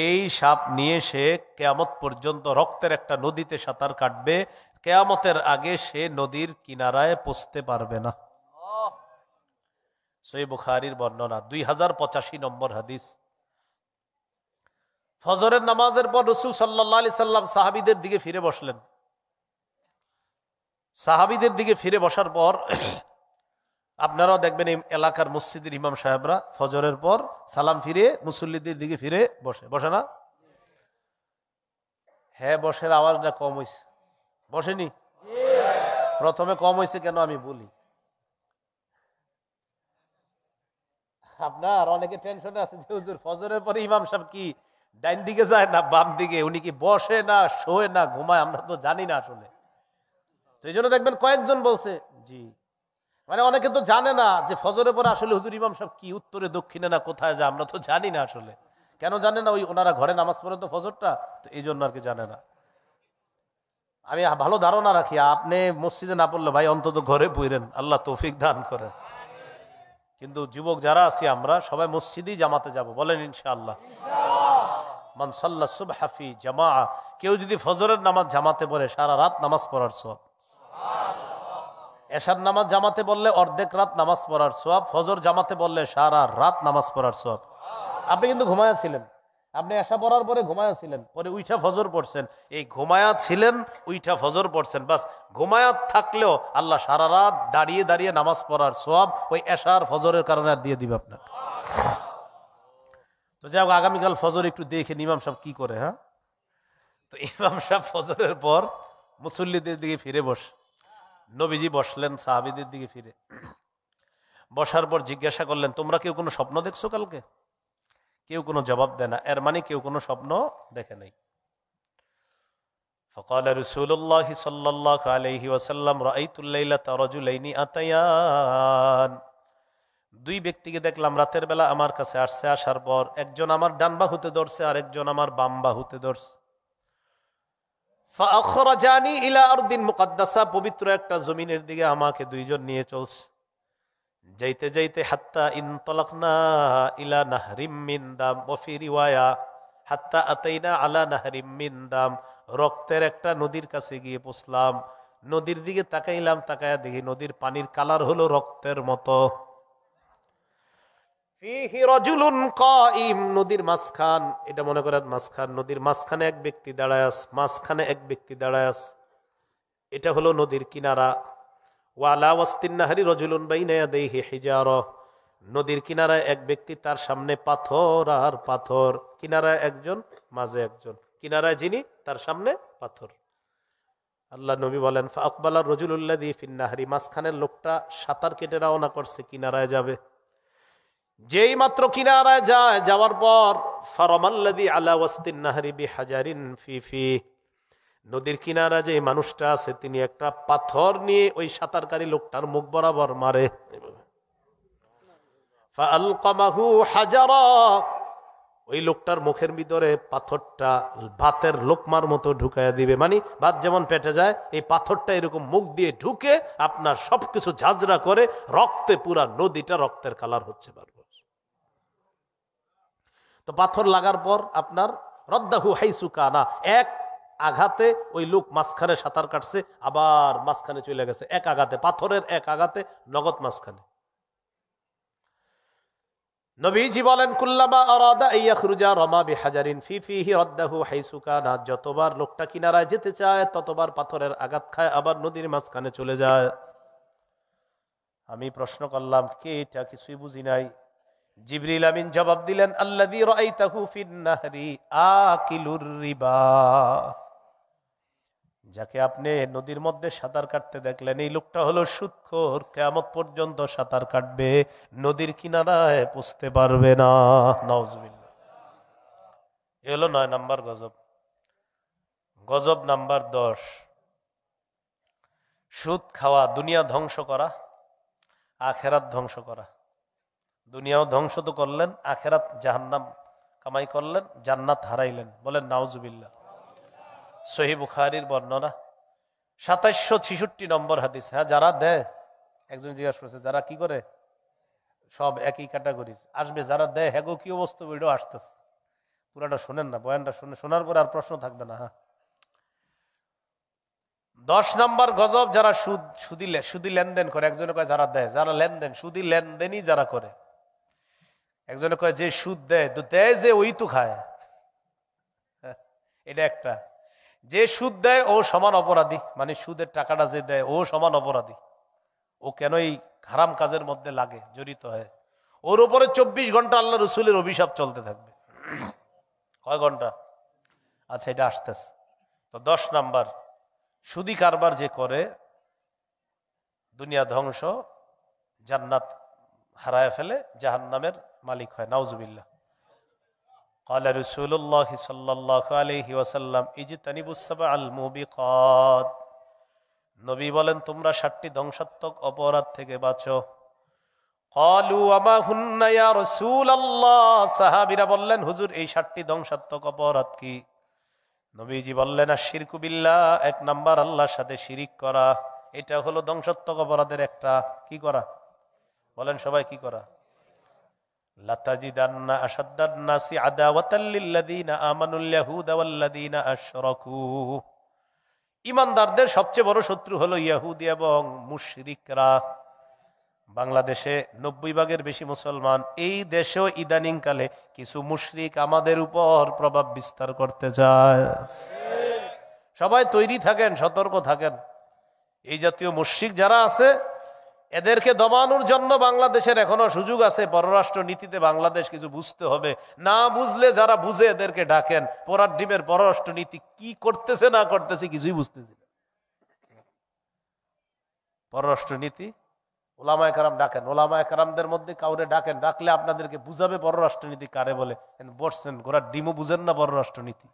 এই সাপ নিয়ে সে কেয়ামত পর্যন্ত রক্তের একটা নদীতে সাঁতার কাটবে, কেয়ামতের আগে সে নদীর কিনারায় পৌঁছতে পারবে না। সহিহ বুখারীর বর্ণনা, 2085 নম্বর হাদিস। ফজরের নামাজের পর রাসূল সাল্লাল্লাহু আলাইহি সাল্লাম সাহাবীদের দিকে ফিরে বসলেন। সাহাবীদের দিকে ফিরে বসার পর আপনারাও দেখবেন এই এলাকার মসজিদের ইমাম সাহেবরা ফজরের পর সালাম ফিরে মুসল্লিদের দিকে ফিরে বসে, বসে না? হ্যাঁ বসে, আওয়াজটা কম হয়েছে। বসেনি? প্রথমে কম হয়েছে কেন আমি বলি। আপনার অনেকে টেনশনে আছে যে হুজুর ফজরের পরে ইমাম সাহেব কি ডাইন দিকে যায় না বাম দিকে, উনি কি বসে না শোয় না ঘুমায়, আমরা তো জানি না আসলে। তো এই জন্য দেখবেন কয়েকজন বলছে জি, মানে অনেকে তো জানে না যে ফজরের পরে আসলে হুজুর ইমাম সাহেব কি উত্তরে দক্ষিণে না কোথায় যায়, আমরা তো জানি না আসলে। কেন জানে না? ওই ওনারা ঘরে নামাজ পড়েন তো ফজরটা, তো এই জন্য আর কি জানে না। আমি ভালো ধারণা রাখি, আপনি মসজিদে না পড়লে ভাই অন্তত ঘরে পড়েন, আল্লাহ তৌফিক দান করেন। কিন্তু যুবক যারা আছি আমরা সবাই মসজিদেই জামাতে যাব, বলেন ইনশাআল্লাহ। মান সাল্লা সুবহা ফি জামাআ, কেউ যদি ফজরের নামাজ জামাতে পড়ে সারা রাত নামাজ পড়ার সওয়াব। এশার নামাজ জামাতে বললে অর্ধেক রাত নামাজ পড়ার সওয়াব, ফজর জামাতে বললে সারা রাত নামাজ পড়ার সওয়াব। আপনি কিন্তু ঘুমায়া ছিলেন, আপনি এশা পড়ার পরে ঘুমায়া ছিলেন, পরে উইঠা ফজর পড়ছেন, এই ঘুমায়া ছিলেন উইঠা ফজর পড়ছেন, বাস ঘুমায়া থাকলেও আল্লাহ সারা রাত দাঁড়িয়ে দাঁড়িয়ে নামাজ পড়ার সওয়াব ওই এশার ফজরের কারণে আর দিয়ে দিবে আপনাকে। তো যাই হোক, আগামীকাল ফজর একটু দেখে ইমাম সাহেব কি করে। হ্যাঁ, তো ইমাম সাহেব ফজরের পর মুসল্লিদের দিকে ফিরে বস, নবীজি বসলেন সাহাবীদের দিকে ফিরে। বসার পর জিজ্ঞাসা করলেন, তোমরা কেউ কোনো স্বপ্ন দেখছো কালকে? কেউ কোনো জবাব দেয় না, এর মানে কেউ কোনো স্বপ্ন দেখে নাই। فقال رسول الله صلى الله عليه وسلم رأيت الليلة رجلين أتيان, দুই ব্যক্তিকে দেখলাম রাতের বেলা আমার কাছে আসছে, আসার পর একজন আমার ডান বাহুতে ধরছে আর একজন আমার বাম বাহুতে ধরছে। فأخرجاني إلى أرض مقدسة, পবিত্র একটা জমিনের দিকে আমাকে দুইজন নিয়ে চলছে। যাইতে যাইতে হাত্তা ইনতালাকনা ইলা নাহরিম মিন দাম, ওয়া ফি রিওয়ায়া হাত্তা আতাইনা আলা নাহরিম মিন দাম, রক্তের একটা নদীর কাছে গিয়ে পৌঁছলাম। নদীর দিকে তাকাইলাম, তাকায়া দেখি নদীর পানির কালার হলো রক্তের মতো। ফিহি রাজুলুন কাইম, নদীর মাঝখান, এটা মনে করেন মাঝখান, নদীর মাঝখানে এক ব্যক্তি দাঁড়ায় আছে, মাঝখানে এক ব্যক্তি দাঁড়ায় আছে, এটা হলো নদীর কিনারা। ওয়ালা ওয়াস্তিন নাহরি রাজুলুন বাইনা ইয়াদাইহি হিজারা, নদীর কিনারায় এক ব্যক্তি, তার সামনে পাথর আর পাথর, কিনারায় একজন মাঝে একজন, কিনারায় যিনি তার সামনে পাথর। আল্লাহ নবী বলেন ফাআকবালা রাজুলুল্লাযী ফিন নাহরি, মাঝখানের লোকটা সাঁতার কেটে রওনা করছে কিনারায় যাবে। যেই মাত্র কিনারায় যায়, যাওয়ার পর ফারামাল্লাযী আলা ওয়াস্তিন নাহরি বিহাজারিন ফি, নদীর কিনারা যে মানুষটা আছে তিনি একটা পাথর নিয়ে ওই সাঁতারকারী লোকটার মুখ বরাবর মারে। ফাআলকামাহু হাজারা, ওই লোকটার মুখের ভিতরে পাথরটা ভাতের লোকমার মতো ঢুকাইয়া দিবে, মানে ভাত যেমন পেটে যায়, এই পাথরটা এরকম মুখ দিয়ে ঢুকে আপনার সবকিছু ঝাঁঝরা করে রক্তে পুরা নদীটা রক্তের কালার হচ্ছে বারবার। তো পাথর লাগার পর আপনার রদ্দাহু হাইসু কানা, এক আঘাতে ওই লোক মাঝখানে সাঁতার কাটছে, আবার মাঝখানে চলে গেছে, এক আঘাতে, পাথরের এক আঘাতে নগদ মাঝখানে। নবীজি বলেন কুল্লামা আরাদা আইয়াখরুজা রামা বিহাজারিন ফি ফিহি রাদ্দাহু হাইসু কানা, যতবার লোকটা কিনারায় যেতে চায় ততবার পাথরের আঘাত খায়, আবার নদীর মাঝখানে চলে যায়। আমি প্রশ্ন করলাম কে এটা, কিছুই বুঝি নাই। জিবরিল আমিন জবাব দিলেন আল্লাযী রাআইতাহু ফিন নাহরি আকিলুর রিবা, যাকে আপনি নদীর মধ্যে সাঁতার কাটতে দেখলেন এই লোকটা হলো সুদখোর, কিয়ামত পর্যন্ত সাঁতার কাটবে, নদীর কিনারায় পৌঁছতে পারবে না। নাউজুবিল্লাহ। এ হলো 9 নাম্বার গজব। গজব নাম্বার 10, সুদ খাওয়া, দুনিয়া ধ্বংস করা, আখেরাত ধ্বংস করা। দুনিয়াও ধ্বংস তো করলেন, আখেরাত জাহান্নাম কামাই করলেন, জান্নাত হারাইলেন, বলেন নাউজুবিল্লাহ। সহিহ বুখারীর বর্ণনা, 2766 নম্বর হাদিস। হ্যাঁ, যারা দেয়, একজন জিজ্ঞাসা করছে যারা কি করে, সব একই ক্যাটাগরির আসবে, যারা দেয় হ্যাগো কি অবস্থা ওইটাও আসতেছে। পুরাটা শোনেন না, বয়ানটা শোনার পরে আর প্রশ্ন থাকবে না। হ্যাঁ, 10 নাম্বার গজব যারা সুদি লেনদেন করে। একজনে কয় যারা দেয়, যারা লেনদেন সুদি লেনদেনই যারা করে। একজনে কয় যে সুদ দেয়, তো দেয় যে ওই তো খায়। হ্যাঁ, এটা একটা। যে সুদ দেয় ও সমান অপরাধী, মানে সুদের টাকাটা যে দেয় ও সমান অপরাধী। ও কেন এই হারাম কাজের মধ্যে লাগে, জড়িত হয়, ওর উপরে 24 ঘন্টা আল্লাহ রসুলের অভিশাপ চলতে থাকবে। কয় ঘন্টা? আচ্ছা, এটা আসতেছে। তো 10 নাম্বার, সুদি কারবার যে করে দুনিয়া ধ্বংস, জান্নাত হারায় ফেলে, জাহান্নামের মালিক হয়, নাউজুবিল্লাহ। قال رسول الله صلى الله عليه وسلم اجتنبوا السبع الموبقات। নবী বলেন তোমরা 7টি ধ্বংসাত্মক অপরাধ থেকে বাঁচো। قالوا وما هن يا رسول الله। সাহাবীরা বললেন হুজুর এই 7টি ধ্বংসাত্মক অপরাধ কি? নবীজি বললেন আশিরকু বিল্লাহ, 1 নাম্বার আল্লাহর সাথে শিরিক করা। এটা হলো ধ্বংসাত্মক অপরাধের একটা। কি করা? বলেন সবাই, কি করা? লাতাজিদান্না আশাদ্দান নাসি আদাওয়াতাল লিল্লাযিনা আমানুল ইয়াহুদা ওয়াল্লাযিনা আশরাকু। ঈমানদারদের সবচেয়ে বড় শত্রু হলো ইহুদি এবং মুশরিকরা। বাংলাদেশে 90 ভাগের বেশি মুসলমান। এই দেশেও ইদানিং কালে কিছু মুশরিক আমাদের উপর প্রভাব বিস্তার করতে চায়। সবাই তৈরি থাকেন, সতর্ক থাকেন। এই জাতীয় মুশরিক যারা আছে এদেরকে দমানোর জন্য বাংলাদেশের এখনো সুযোগ আছে। পররাষ্ট্র নীতিতে বাংলাদেশ কিছু বুঝতে হবে। না বুঝলে যারা বুঝে এদেরকে ডাকেন। পোড়ার ডিমের পররাষ্ট্র নীতি কি করতেছে না করতেছে কিছুই বুঝতেছি না। পররাষ্ট্র নীতি ওলামায়ে কেরাম ডাকেন, ওলামায়ে কেরামদের মধ্যে কাউরে ডাকেন, ডাকলে আপনাদেরকে বুঝাবে পররাষ্ট্র নীতি কারে বলে। বসছেন ঘোড়ার ডিমও বুঝেন না পররাষ্ট্র নীতি।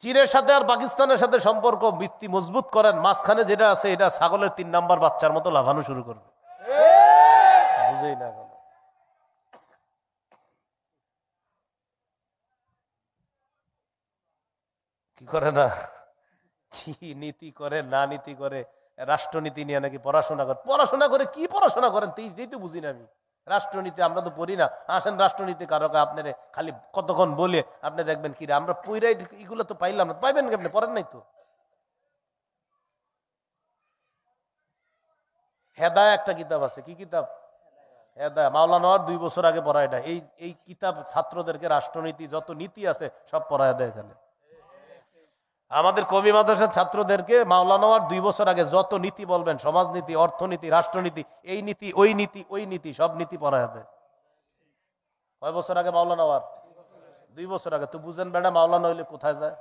চীনের সাথে আর পাকিস্তানের সাথে সম্পর্ক ভিত্তি মজবুত করেন, মাঝখানে যেটা আছে এটা ছাগলের 3 নাম্বার বাচ্চার মতো লাফানো শুরু করবে। বুঝেই না কেন? কি করে না, কি নীতি করে না নীতি করে। রাষ্ট্রনীতি নিয়ে নাকি পড়াশোনা করে। পড়াশোনা করে কি পড়াশোনা করেন এই তো বুঝি না আমি। রাষ্ট্রনীতি আমরা তো পড়ি না। আসেন রাষ্ট্রনীতি কারো আপনারে খালি কতক্ষণ বলে আপনি দেখবেন কি আমরা পইরাই এগুলো তো পাইলাম না। পাইবেন কি? আপনি পড়েন নাই তো। হেদায়া একটা কিতাব আছে। কি কিতাব? হেদায়া। মাওলানার 2 বছর আগে পড়া এটা। এই কিতাব ছাত্রদেরকে রাষ্ট্রনীতি যত নীতি আছে সব পড়ায় দেয় এখানে। আমাদের কবি মাদ্রাসার ছাত্রদেরকে মাওলানার 2 বছর আগে যত নীতি বলবেন, সমাজনীতি, অর্থনীতি, রাষ্ট্রনীতি, এই নীতি ওই নীতি সব নীতি পড়ায় দেয়। কয় বছর আগে মাওলানার? 2 বছর আগে। তো বুঝেন বেটা মাওলানা হইলে কোথায় যায়।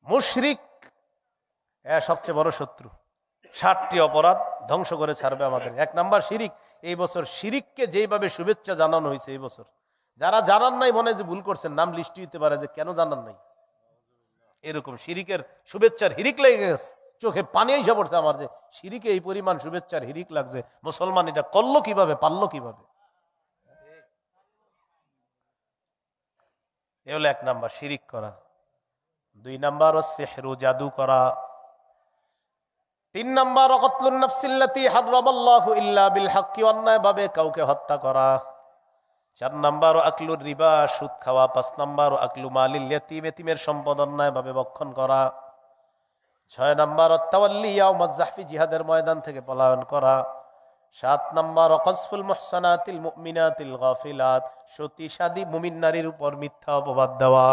মুশরিক সবচেয়ে বড় শত্রু। 7টি অপরাধ ধ্বংস করে ছাড়বে আমাদের। 1 নাম্বার শিরিক। এই বছর শিরিককে যেইভাবে শুভেচ্ছা জানানো হয়েছে, এই বছর যারা জানান নাই মনে যে ভুল করছেন, নাম লিস্টি হতে পারে যে কেন জানান নাই। এরকম শিরিকের শুভেচ্ছার হিরিক লেগে গেছে। চোখে পানি এসে পড়ছে আমার যে শিরিকে এই পরিমাণ শুভেচ্ছার হিরিক লাগছে। মুসলমান এটা করলো কিভাবে, পারলো কিভাবে? এ হলো 1 নাম্বার শিরিক করা। 2 নাম্বার সিহরু, জাদু করা। 3 নাম্বার কতলুন নাফসিল্লাতী হারামাল্লাহু ইল্লা বিল হাক্কি, অন্যায়ভাবে কাউকে হত্যা করা। 4 নাম্বার আকলুর রিবা, সুদ খাওয়া। 5 নাম্বার আকলু মালিল ইয়াতীম, এতিমের সম্পদ অন্যায়ভাবে ভক্ষণ করা। 6 নাম্বার তাওয়াল্লি ইয়াউমাজ জাহফি, জিহাদের ময়দান থেকে পলায়ন করা। 7 নাম্বার কযফুল মুহসানাতিল মুমিনাতিল গাফিলাত, সতীসাদী মুমিন নারীর উপর মিথ্যা অপবাদ দেওয়া।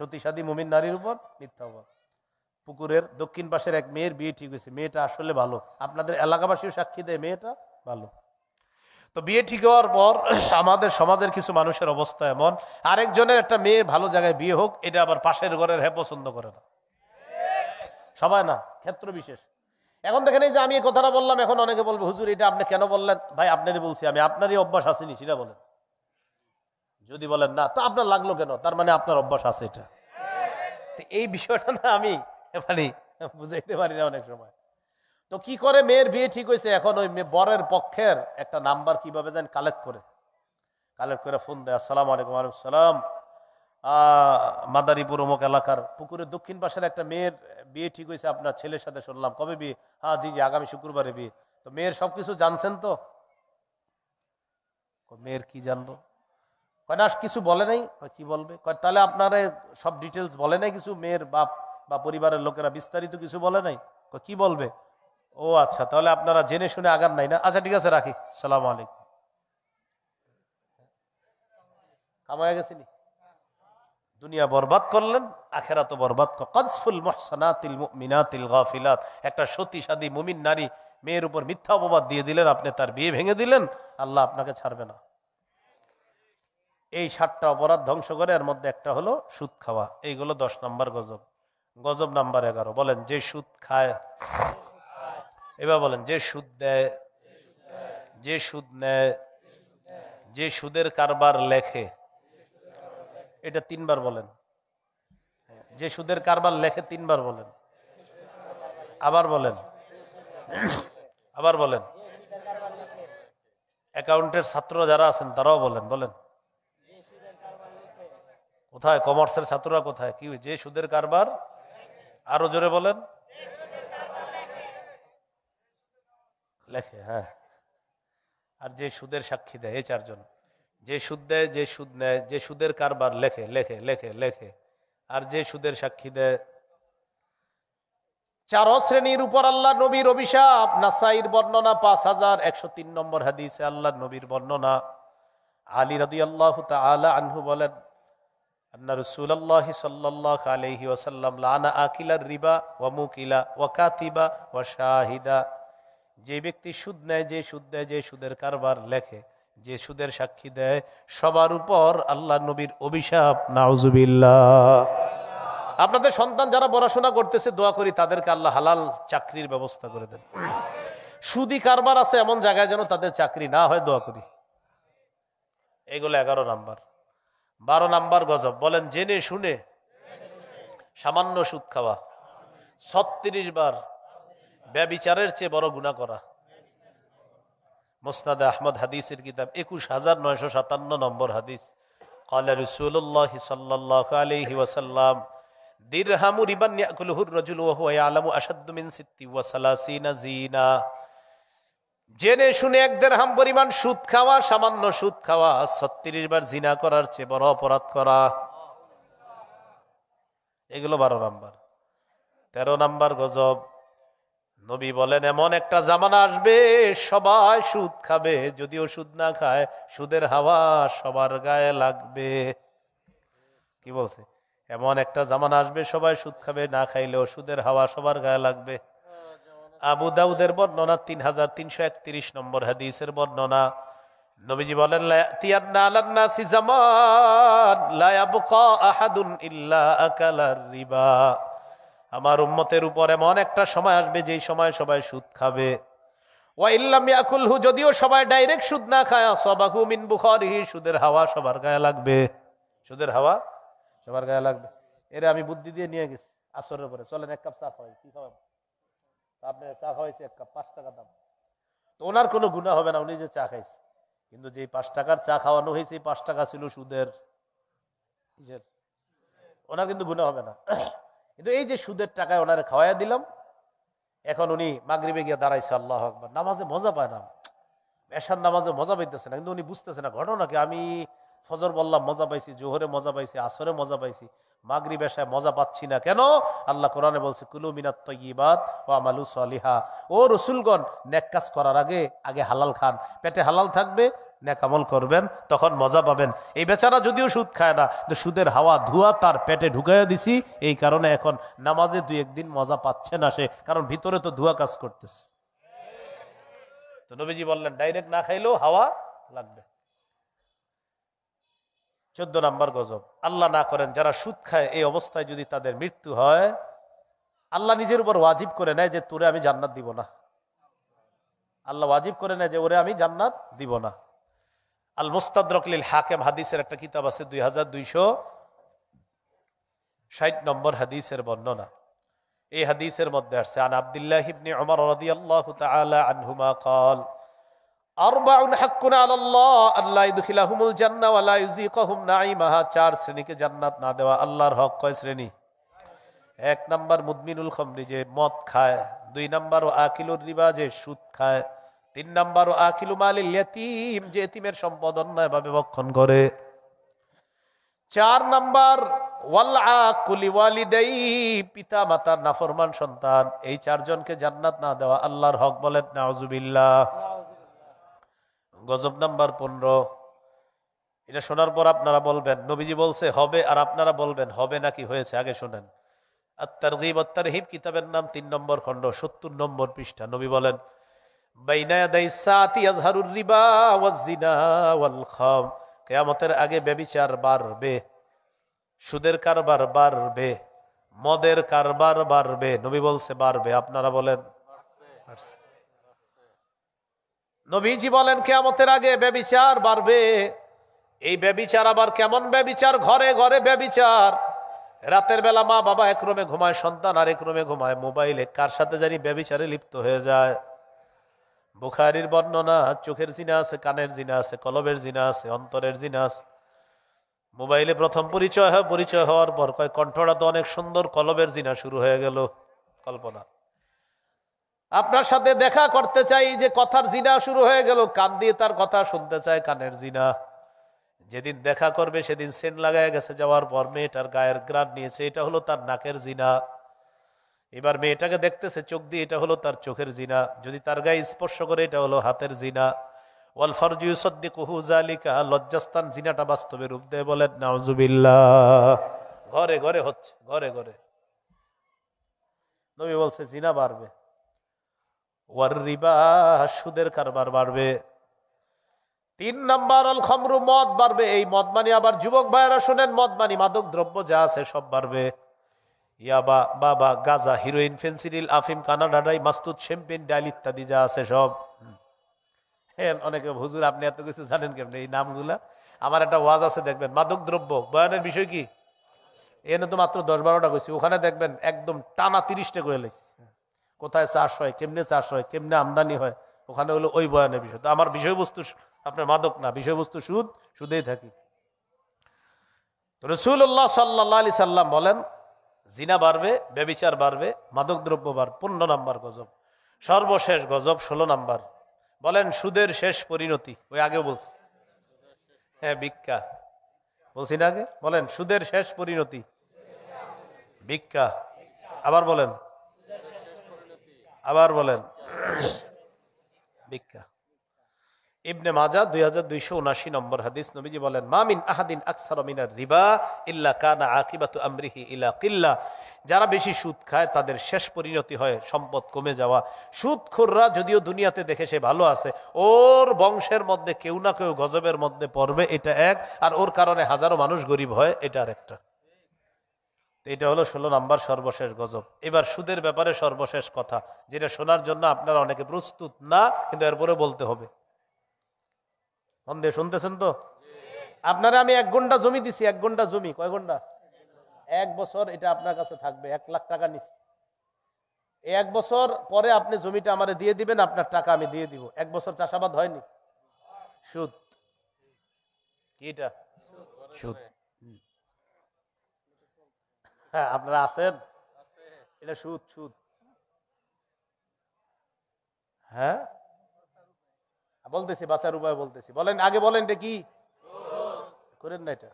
সতীসাদী মুমিন নারীর উপর মিথ্যা অপবাদ। পুকুরের দক্ষিণ পাশের এক মেয়ের বিয়ে ঠিক হয়েছে। মেয়েটা আসলে ভালো, আপনাদের এলাকাবাসীও সাক্ষী দেয় মেয়েটা ভালো। তো বিয়ে ঠিক হওয়ার পর আমাদের সমাজের কিছু মানুষের অবস্থা এমন, আরেকজনের একটা মেয়ে ভালো জায়গায় বিয়ে হোক, এটা আবার পাশের ঘরের পছন্দ করে না। সবাই না, ক্ষেত্র বিশেষ। এখন দেখেন এই যে আমি এই কথাটা বললাম, এখন অনেকে বলবে হুজুর এটা আপনি কেন বললেন? ভাই আপনারই বলছি আমি, আপনারই অভ্যাস আসেনি সেটা বলেন। যদি বলেন না তা আপনার লাগলো কেন, তার মানে আপনার অভ্যাস আছে এটা। এই বিষয়টা না আমি মানে বুঝাইতে পারি না অনেক সময়। তো কি করে মেয়ের বিয়ে ঠিক হয়েছে, এখন ওই বরের পক্ষের একটা নাম্বার কিভাবে যেন কালেক্ট করে ফোন দেয়। আসসালামু আলাইকুম। ওয়ালাইকুম সালাম। মাদারীপুর অমুক এলাকার পুকুরের দক্ষিণ পাশের একটা মেয়ের বিয়ে ঠিক হয়েছে আপনার ছেলের সাথে, শুনলাম কবে বিয়ে? হ্যাঁ জি জি আগামী শুক্রবারে বিয়ে। তো মেয়ের সবকিছু জানছেন তো? মেয়ের কি জানবো? কয় না কিছু বলে নাই। কি বলবে? কয় তাহলে আপনারা সব ডিটেলস বলে নাই কিছু, মেয়ের বাপ বা পরিবারের লোকেরা বিস্তারিত কিছু বলে নাই? কি বলবে? ও আচ্ছা, তাহলে আপনারা জেনে শুনে আগার নাই না? আচ্ছা ঠিক আছে, রাখি, সালাম আলাইকুম। কাম হয়ে গেছিনি, দুনিয়া বরবাদ করলেন, আখেরাত বরবাদ। কাযফুল মুহসানাতিল মুমিনাতিল গাফিলাত, একটা সতীসাদী মুমিন নারী মেয়ের উপর মিথ্যা অপবাদ দিয়ে দিলেন, আপনি তার বিয়ে ভেঙে দিলেন, আল্লাহ আপনাকে ছাড়বে না। এই 7টা অপরাধ ধ্বংস করে, এর মধ্যে একটা হলো সুদ খাওয়া। এইগুলো 10 নম্বর গজব। গজব নাম্বার 11, বলেন যে সুদ খায়। এবার বলেন যে সুদ দেয়, যে সুদ নেয়, যে সুদের কারবার লেখে। এটা 3 বার বলেন। যে সুদের কারবার লেখে 3 বার বলেন। আবার বলেন, আবার বলেন। অ্যাকাউন্টের ছাত্র যারা আছেন তারাও বলেন, বলেন। কোথায় কমার্সের ছাত্ররা কোথায়? কি যে সুদের কারবার, আরো জোরে বলেন। লেখে, হ্যাঁ। আর যে সুদের সাক্ষী দেয়, এই 4 জন। যে সুদ দেয়, যে সুদ নেয়, যে সুদের কারবার লেখে লেখে লেখে লেখে, আর যে সুদের সাক্ষী দেয়। 4 শ্রেণীর উপর আল্লাহ নবীর অভিশাপ। নাসাইর বর্ণনা 5103 নম্বর হাদিসে আল্লাহ নবীর বর্ণনা। আলী রাদিয়াল্লাহু তাআলা আনহু বলেন, আন্না রাসূলুল্লাহ সাল্লাল্লাহু আলাইহি ওয়াসাল্লাম লানা আকিলার রিবা ওয়া মুকিলা ওয়া কাতিবা ওয়া শাহিদা। যে ব্যক্তি সুদ নেয়, যে সুদ দেয়, যে সুদের কারবার লেখে, যে সুদের সাক্ষী দেয়, সবার উপর আল্লাহ নবীর অভিশাপ, নাউজুবিল্লাহ। আপনাদের সন্তান যারা পড়াশোনা করতেছে, দোয়া করি তাদেরকে আল্লাহ হালাল চাকরির ব্যবস্থা করে দেন। সুদি কারবার আছে এমন জায়গায় যেন তাদের চাকরি না হয়, দোয়া করি। এগুলো 11 নাম্বার। 12 নাম্বার গজব, বলেন জেনে শুনে সামান্য সুদ খাওয়া। 36 বার ব্যভিচারের চেয়ে বড় গুনাহ করা। মুসনাদে আহমদ হাদিসের কিতাব 21957 নম্বর হাদিস। ক্বালা রাসূলুল্লাহ সাল্লাল্লাহু আলাইহি ওয়াসাল্লাম, দিরহামু রিবান ইয়াকুলুহু আর-রাজুলু ওয়া হুয়া ইয়ালামু আশাদ্দু মিন 36 জিনা। জেনে শুনে 1 দিরহাম পরিমাণ সুদ খাওয়া, সামান্য সুদ খাওয়া, 36 বার জিনা করার চেয়ে বড় অপরাধ করা। এগুলো 12 নাম্বার। 13 নাম্বার গজব, নবী বলেন এমন একটা জামানা আসবে সবাই সুদ খাবে, যদিও সুদ না খায়, সুদের হাওয়া সবার গায়ে লাগবে। কি বলছে? এমন একটা জামানা আসবে সবাই সুদ খাবে, না খাইলেও সুদের হাওয়া সবার গায়ে লাগবে। আবু দাউদের বর্ণনা 3331 নম্বর হাদিসের বর্ণনা। নবীজি বলেন, লা ইয়াতিয়ান্না আলান নাসি জামান লা ইয়াবকা আহাদুন ইল্লা আকালার রিবা। আমার উম্মতের উপর এমন একটা সময় আসবে যেই সময় সবাই সুদ খাবে। ওয়া ইল্লাম ইয়াকুলহু, যদিও সবাই ডাইরেক্ট সুদ না খায়, সাবাহু মিন বুখারিহি, সুদের হাওয়া সবার গায়ে লাগবে। সুদের হাওয়া সবার গায়ে লাগবে। এরে আমি বুদ্ধি দিয়ে নিয়ে গেছি আসরের পরে, চলেন 1 কাপ চা খাওয়াই। কি খাওয়াবো? আপনি চা খাওয়াইছে 1 কাপ, 5 টাকা দাম। তো ওনার কোনো গুনাহ হবে না, উনি যে চা খাইছে। কিন্তু যে 5 টাকার চা খাওয়ানো হয়েছে, 5 টাকা ছিল সুদের। ওনার কিন্তু গুনাহ হবে না। কিন্তু এই যে সুদের টাকায় ওনারে খাওয়াইয়া দিলাম, এখন উনি মাগরিবে গিয়ে দাঁড়াইছে, আল্লাহু আকবার, নামাজে মজা পায় না, এশার নামাজে মজা পাইতেছে না। কিন্তু উনি বুঝতেছে না ঘটনা কি। আমি ফজর বললাম মজা পাইছি, জোহরে মজা পাইছি, আসরে মজা পাইছি, মাগরিব এশায় মজা পাচ্ছি না কেন? আল্লাহ কোরআনে বলছে, কুলু মিনাত তাইয়্যিবাত ওয়া আমালু সলিহা। ও রাসূলগণ, নেক কাজ করার আগে আগে হালাল খান, পেটে হালাল থাকবে, নেক আমল করবেন, তখন মজা পাবেন। এই বেচারা যদিও সুদ খায় না, কিন্তু সুদের হাওয়া ধোঁয়া তার পেটে ঢুকাইয়া দিছি, এই কারণে এখন নামাজে 2-1 দিন মজা পাচ্ছে না সে, কারণ ভিতরে তো ধোঁয়া কাজ করতেছে। তো নবীজি বললেন ডাইরেক্ট না খাইলেও হাওয়া লাগবে। 14 নাম্বার গজব, আল্লাহ না করেন যারা সুদ খায়, এই অবস্থায় যদি তাদের মৃত্যু হয়, আল্লাহ নিজের উপর ওয়াজিব করে নেয় যে তোরে আমি জান্নাত দিব না। আল্লাহ ওয়াজিব করে নেয় যে ওরে আমি জান্নাত দিব না। আল মুস্তাদরাক লিল হাকিম হাদিসের একটা কিতাব আছে, 2260 নম্বর হাদিসের বর্ণনা। এই হাদিসের মধ্যে আসছে, আন আব্দুল্লাহ ইবনে উমর রাদিয়াল্লাহু তাআলা আনহুমা قال আরবাউন হাক্কুন আলাল্লাহ আল্লা ইদখিলাহুমুল জান্নাহ ওয়া লা ইউযিকুহুম নাঈমাহা। 4 শ্রেণীকে জান্নাত না দেওয়া আল্লাহর হক। কয় শ্রেণী? এক নাম্বার মুদমিনুল খামরি, যে মদ খায়। দুই নাম্বার ও আকিলুর রিবা, যে সুদ খায়। তিন নাম্বার ও আকিলু মালিল ইয়াতীম, যে এতিমের সম্পদ অন্যায়ভাবে ভক্ষণ করে। চার নাম্বার ওয়াল আকুলি ওয়ালিদাই, পিতা মাতার নাফরমান সন্তান। এই চারজনকে জান্নাত না দেওয়া আল্লাহর হক, বলেন নাউজুবিল্লাহ। গজব নাম্বার 15। এটা শোনার পর আপনারা বলবেন নবীজি বলছে হবে, আর আপনারা বলবেন হবে নাকি হয়েছে। আগে শোনেন। আত-তারগীব ওয়াত-তারহিব কিতাবের নাম 3 নম্বর খণ্ড 70 নম্বর পৃষ্ঠা। নবী বলেন বাইনা ইয়াদাইস সাআতি ইয়াজহারুর রিবা ওয়াজ-জিনা ওয়াল খাম, কিয়ামতের আগে ব্যভিচার বাড়বে, সুদের কারবার বাড়বে, মদের কারবার বাড়বে। নবী বলছে বাড়বে, আপনারা বলেন। নবীজি বলেন কিয়ামতের আগে ব্যভিচার বাড়বে। এই ব্যভিচার আবার কেমন ব্যভিচার? ঘরে ঘরে ব্যভিচার। রাতের বেলা মা বাবা এক রুমে ঘুমায়, সন্তান আরেক রুমে ঘুমায়, মোবাইলে কার সাথে জানি ব্যভিচারে লিপ্ত হয়ে যায়। বুখারীর বর্ণনা, চোখের জিনা আছে, কানের জিনা আছে, কলবের জিনা আছে, অন্তরের জিনা আছে। মোবাইলে প্রথম পরিচয় হয়, পরিচয় হওয়ার পর কয় কণ্ঠটা তো অনেক সুন্দর, কলবের জিনা শুরু হয়ে গেল। কল্পনা, আপনার সাথে দেখা করতে চাই, যে কথার জিনা শুরু হয়ে গেল। কান দিয়ে তার কথা শুনতে চায়, কানের জিনা। যেদিন দেখা করবে সেদিন সেন্ট লাগায় গেছে, যাওয়ার পর মেয়েটার গায়ের গ্রাণ নিয়েছে, এটা হলো তার নাকের জিনা। এবার মেয়েটাকে দেখতেছে চোখ দিয়ে, এটা হলো তার চোখের জিনা। যদি তার গায়ে স্পর্শ করে, এটা হলো হাতের জিনা। ওয়াল ফারজু ইউসাদ্দিকুহু যালিকা, লজ্জাস্থান জিনাটা বাস্তবে রূপ দেয়, বলেন নাউজুবিল্লাহ। ঘরে ঘরে হচ্ছে, ঘরে ঘরে। নবী বলছে জিনা বাড়বে। ওয়ার রিবা, সুদের কারবার বাড়বে। 3 নাম্বার আল খামরু, মদ বাড়বে। এই মদ মানি আবার যুবক ভাইয়েরা শুনেন, মদ মানি মাদক দ্রব্য যা আছে সব বাড়বে। ইয়াবা, বাবা, গাজা, হিরোইন, ফেন্সিডিল, আফিম, কানাডাডাই, মাস্তুদ, শ্যাম্পেন, ডাইল ইত্যাদি যা আছে সব। হ্যাঁ, অনেকে হুজুর আপনি এত কিছু জানেন কেমন এই নামগুলা? আমার একটা ওয়াজ আছে, দেখবেন মাদক দ্রব্য বয়ানের বিষয় কি। এনে তো মাত্র 10-12টা কইছি, ওখানে দেখবেন একদম টানা 30টা কয়ে লাইছি। কোথায় চাষ হয়, কেমনে চাষ হয়, কেমনে আমদানি হয়, ওখানে হলো ওই বয়ানের বিষয়। তো আমার বিষয়বস্তু আপনার মাদক না, বিষয়বস্তু সুদ, সুদেই থাকি। রাসূলুল্লাহ সাল্লাল্লাহু আলাইহি সাল্লাম বলেন জিনা বাড়বে, ব্যভিচার বাড়বে, মাদক দ্রব্য বাড়বে। 15 নাম্বার গজব। সর্বশেষ গজব 16 নাম্বার। বলেন সুদের শেষ পরিণতি। ওই আগেও বলছি, হ্যাঁ ভিক্ষা বলছি না আগে? বলেন সুদের শেষ পরিণতি ভিক্ষা। আবার বলেন, আবার বলেন ভিক্ষা। ইবনে মাজাহ 2279 নম্বর হাদিস। নবীজি বলেন মা মিন আহাদিন আকসারা মিনার রিবা ইল্লা কানা আকিবাতু আমরিহি ইলা কিল্লা, যারা বেশি সুদ খায় তাদের শেষ পরিণতি হয় সম্পদ কমে যাওয়া। সুদখোররা যদিও দুনিয়াতে দেখে সে ভালো আছে, ওর বংশের মধ্যে কেউ না কেউ গজবের মধ্যে পড়বে, এটা এক। আর ওর কারণে হাজারো মানুষ গরিব হয়, এটা আরেকটা। এটা হলো 16 নাম্বার সর্বশেষ গজব। এবার সুদের ব্যাপারে সর্বশেষ কথা, যেটা শোনার জন্য আপনারা অনেকে প্রস্তুত না, কিন্তু এরপরে বলতে হবে। শুনতেছেন তো? আপনারা আমি 1 ঘন্টা জমি দিছি, 1 ঘন্টা জমি। কয় ঘন্টা? 1 বছর এটা আপনার কাছে থাকবে। 1 লাখ টাকা নিচ্ছি। 1 বছর পরে আপনি জমিটা আমারে দিয়ে দিবেন, আপনার টাকা আমি দিয়ে দিব। 1 বছর চাষাবাদ হয়নি, সুদ। কি এটা? সুদ। হ্যাঁ, আপনারা আছেন? এটা সুদ, সুদ। হ্যাঁ বলতেছি, বাঁচার উপায় বলতেছি। বলেন আগে, বলেন এটা কি করেন না? এটা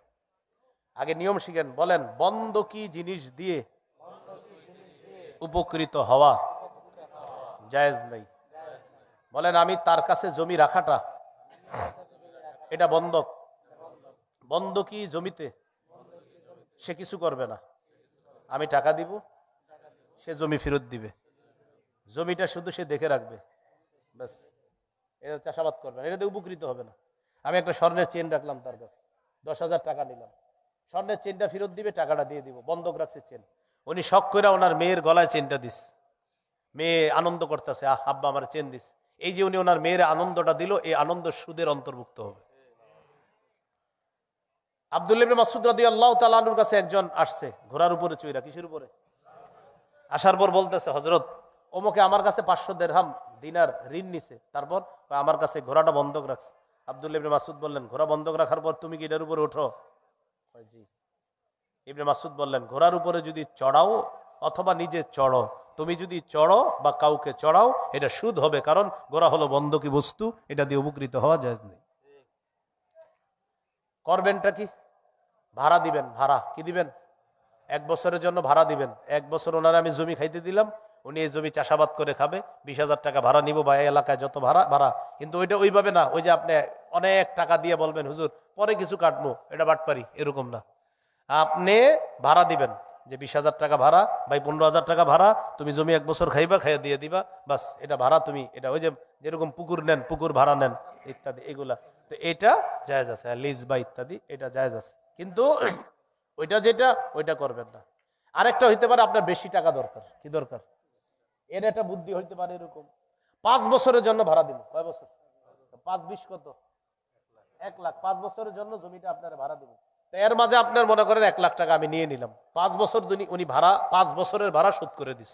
আগে নিয়ম শিখেন। বলেন বন্ধকি জিনিস দিয়ে উপকৃত হওয়া জায়েজ নাই। বলেন আমি তার কাছে জমি রাখাটা, এটা বন্ধক। বন্ধকি জমিতে সে কিছু করবে না, আমি টাকা দিব, সে জমি ফেরত দিবে। জমিটা শুধু সে দেখে রাখবে, ব্যাস। এটা চাষাবাদ করবে না, এটাতে উপকৃত হবে না। আমি একটা স্বর্ণের চেন রাখলাম তার কাছে, 10,000 টাকা নিলাম, স্বর্ণের চেনটা ফেরত দিবে, টাকাটা দিয়ে দিব। বন্ধক রাখছে চেন। উনি শখ করে ওনার মেয়ের গলায় চেনটা দিস, মেয়ে আনন্দ করতেছে, আব্বা আমার চেন দিস। এই যে উনি ওনার মেয়ের আনন্দটা দিল, এই আনন্দ সুদের অন্তর্ভুক্ত হবে। আব্দুল্লাহ ইবনে মাসউদ রাদিয়াল্লাহু তাআলা আনহুর কাছে একজন আসছে ঘোড়ার উপরে চড়া। কিসের উপরে? আসার পর বলতেছে হযরত ওমকে আমার কাছে 500 দিরহাম দিনার ঋণ নিছে, তারপর আমার কাছে ঘোড়াটা বন্ধক রাখছে। আব্দুল্লাহ ইবনে মাসউদ বললেন ঘোড়া বন্ধক রাখার পর তুমি কি এটার উপরে ওঠো? জি। ইবনে মাসউদ বললেন ঘোড়ার উপরে যদি চড়াও অথবা নিজে চড়ো। তুমি যদি চড়ো বা কাউকে চড়াও এটা সুদ হবে, কারণ গোরা হলো বন্ধকি বস্তু, এটা দিয়ে উপকৃত হওয়া যায় নেই। করবেনটা কি? ভাড়া দিবেন। ভাড়া কি দিবেন? 1 বছরের জন্য ভাড়া দিবেন। 1 বছর ওনারা আমি জমি খাইতে দিলাম, উনি এই জমি চাষাবাদ করে খাবে, 20,000 টাকা ভাড়া নিব, বা এই এলাকায় যত ভাড়া ভাড়া। কিন্তু ওইটা ওইভাবে না, ওই যে আপনি অনেক টাকা দিয়ে বলবেন হুজুর পরে কিছু কাটবো, এটা বাটপারি, এরকম না। আপনি ভাড়া দিবেন যে 20,000 টাকা ভাড়া, ভাই 15,000 টাকা ভাড়া, তুমি জমি 1 বছর খাইবা, খাইয়া দিয়ে দিবা, বাস এটা ভাড়া। তুমি এটা ওই যে যেরকম পুকুর নেন, পুকুর ভাড়া নেন ইত্যাদি, এগুলা তো এটা জায়েজ আছে, লিজ বা ইত্যাদি এটা জায়েজ আছে। কিন্তু ওইটা যেটা ওইটা করবেন না। আরেকটা হইতে পারে আপনার বেশি টাকা দরকার। কি দরকার? এর একটা বুদ্ধি হইতে পারে এরকম, 5 বছরের জন্য ভাড়া দিন। কয় বছর? 5-20 কত? 1 লাখ। 5 বছরের জন্য জমিটা আপনারা ভাড়া দেবেন। এর মাঝে আপনার মনে করেন 1 লাখ টাকা আমি নিয়ে নিলাম, 5 বছর উনি ভাড়া 5 বছরের ভাড়া শোধ করে দিস।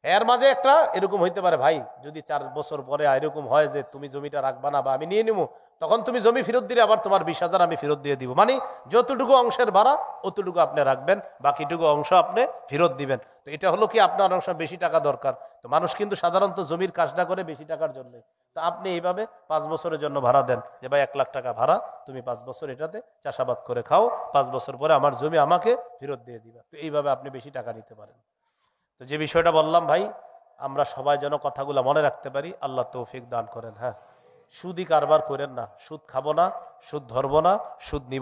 এর মাঝে একটা এরকম হইতে পারে, ভাই যদি 4 বছর পরে এরকম হয় যে তুমি জমিটা রাখবা না বা আমি নিয়ে নিবো, তখন তুমি জমি ফেরত দিলে আবার তোমার 20,000 আমি ফেরত দিয়ে দিব। মানে যতটুকু অংশের ভাড়া অতটুকু আপনি রাখবেন, বাকিটুকু অংশ আপনি ফেরত দিবেন। তো এটা হলো কি, আপনার অংশ বেশি টাকা দরকার। তো মানুষ কিন্তু সাধারণত জমির কাজটা করে বেশি টাকার জন্য। তো আপনি এইভাবে 5 বছরের জন্য ভাড়া দেন যে ভাই 1 লাখ টাকা ভাড়া, তুমি 5 বছর এটাতে চাষাবাদ করে খাও, 5 বছর পরে আমার জমি আমাকে ফেরত দিয়ে দিবা। তো এইভাবে আপনি বেশি টাকা নিতে পারেন। তো যে বিষয়টা বললাম ভাই, আমরা সবাই যেন কথাগুলো মনে রাখতে পারি, আল্লাহ তৌফিক দান করেন। হ্যাঁ, সুদি কারবার করেন না, সুদ খাবো না, সুদ ধরবো না, সুদ নিব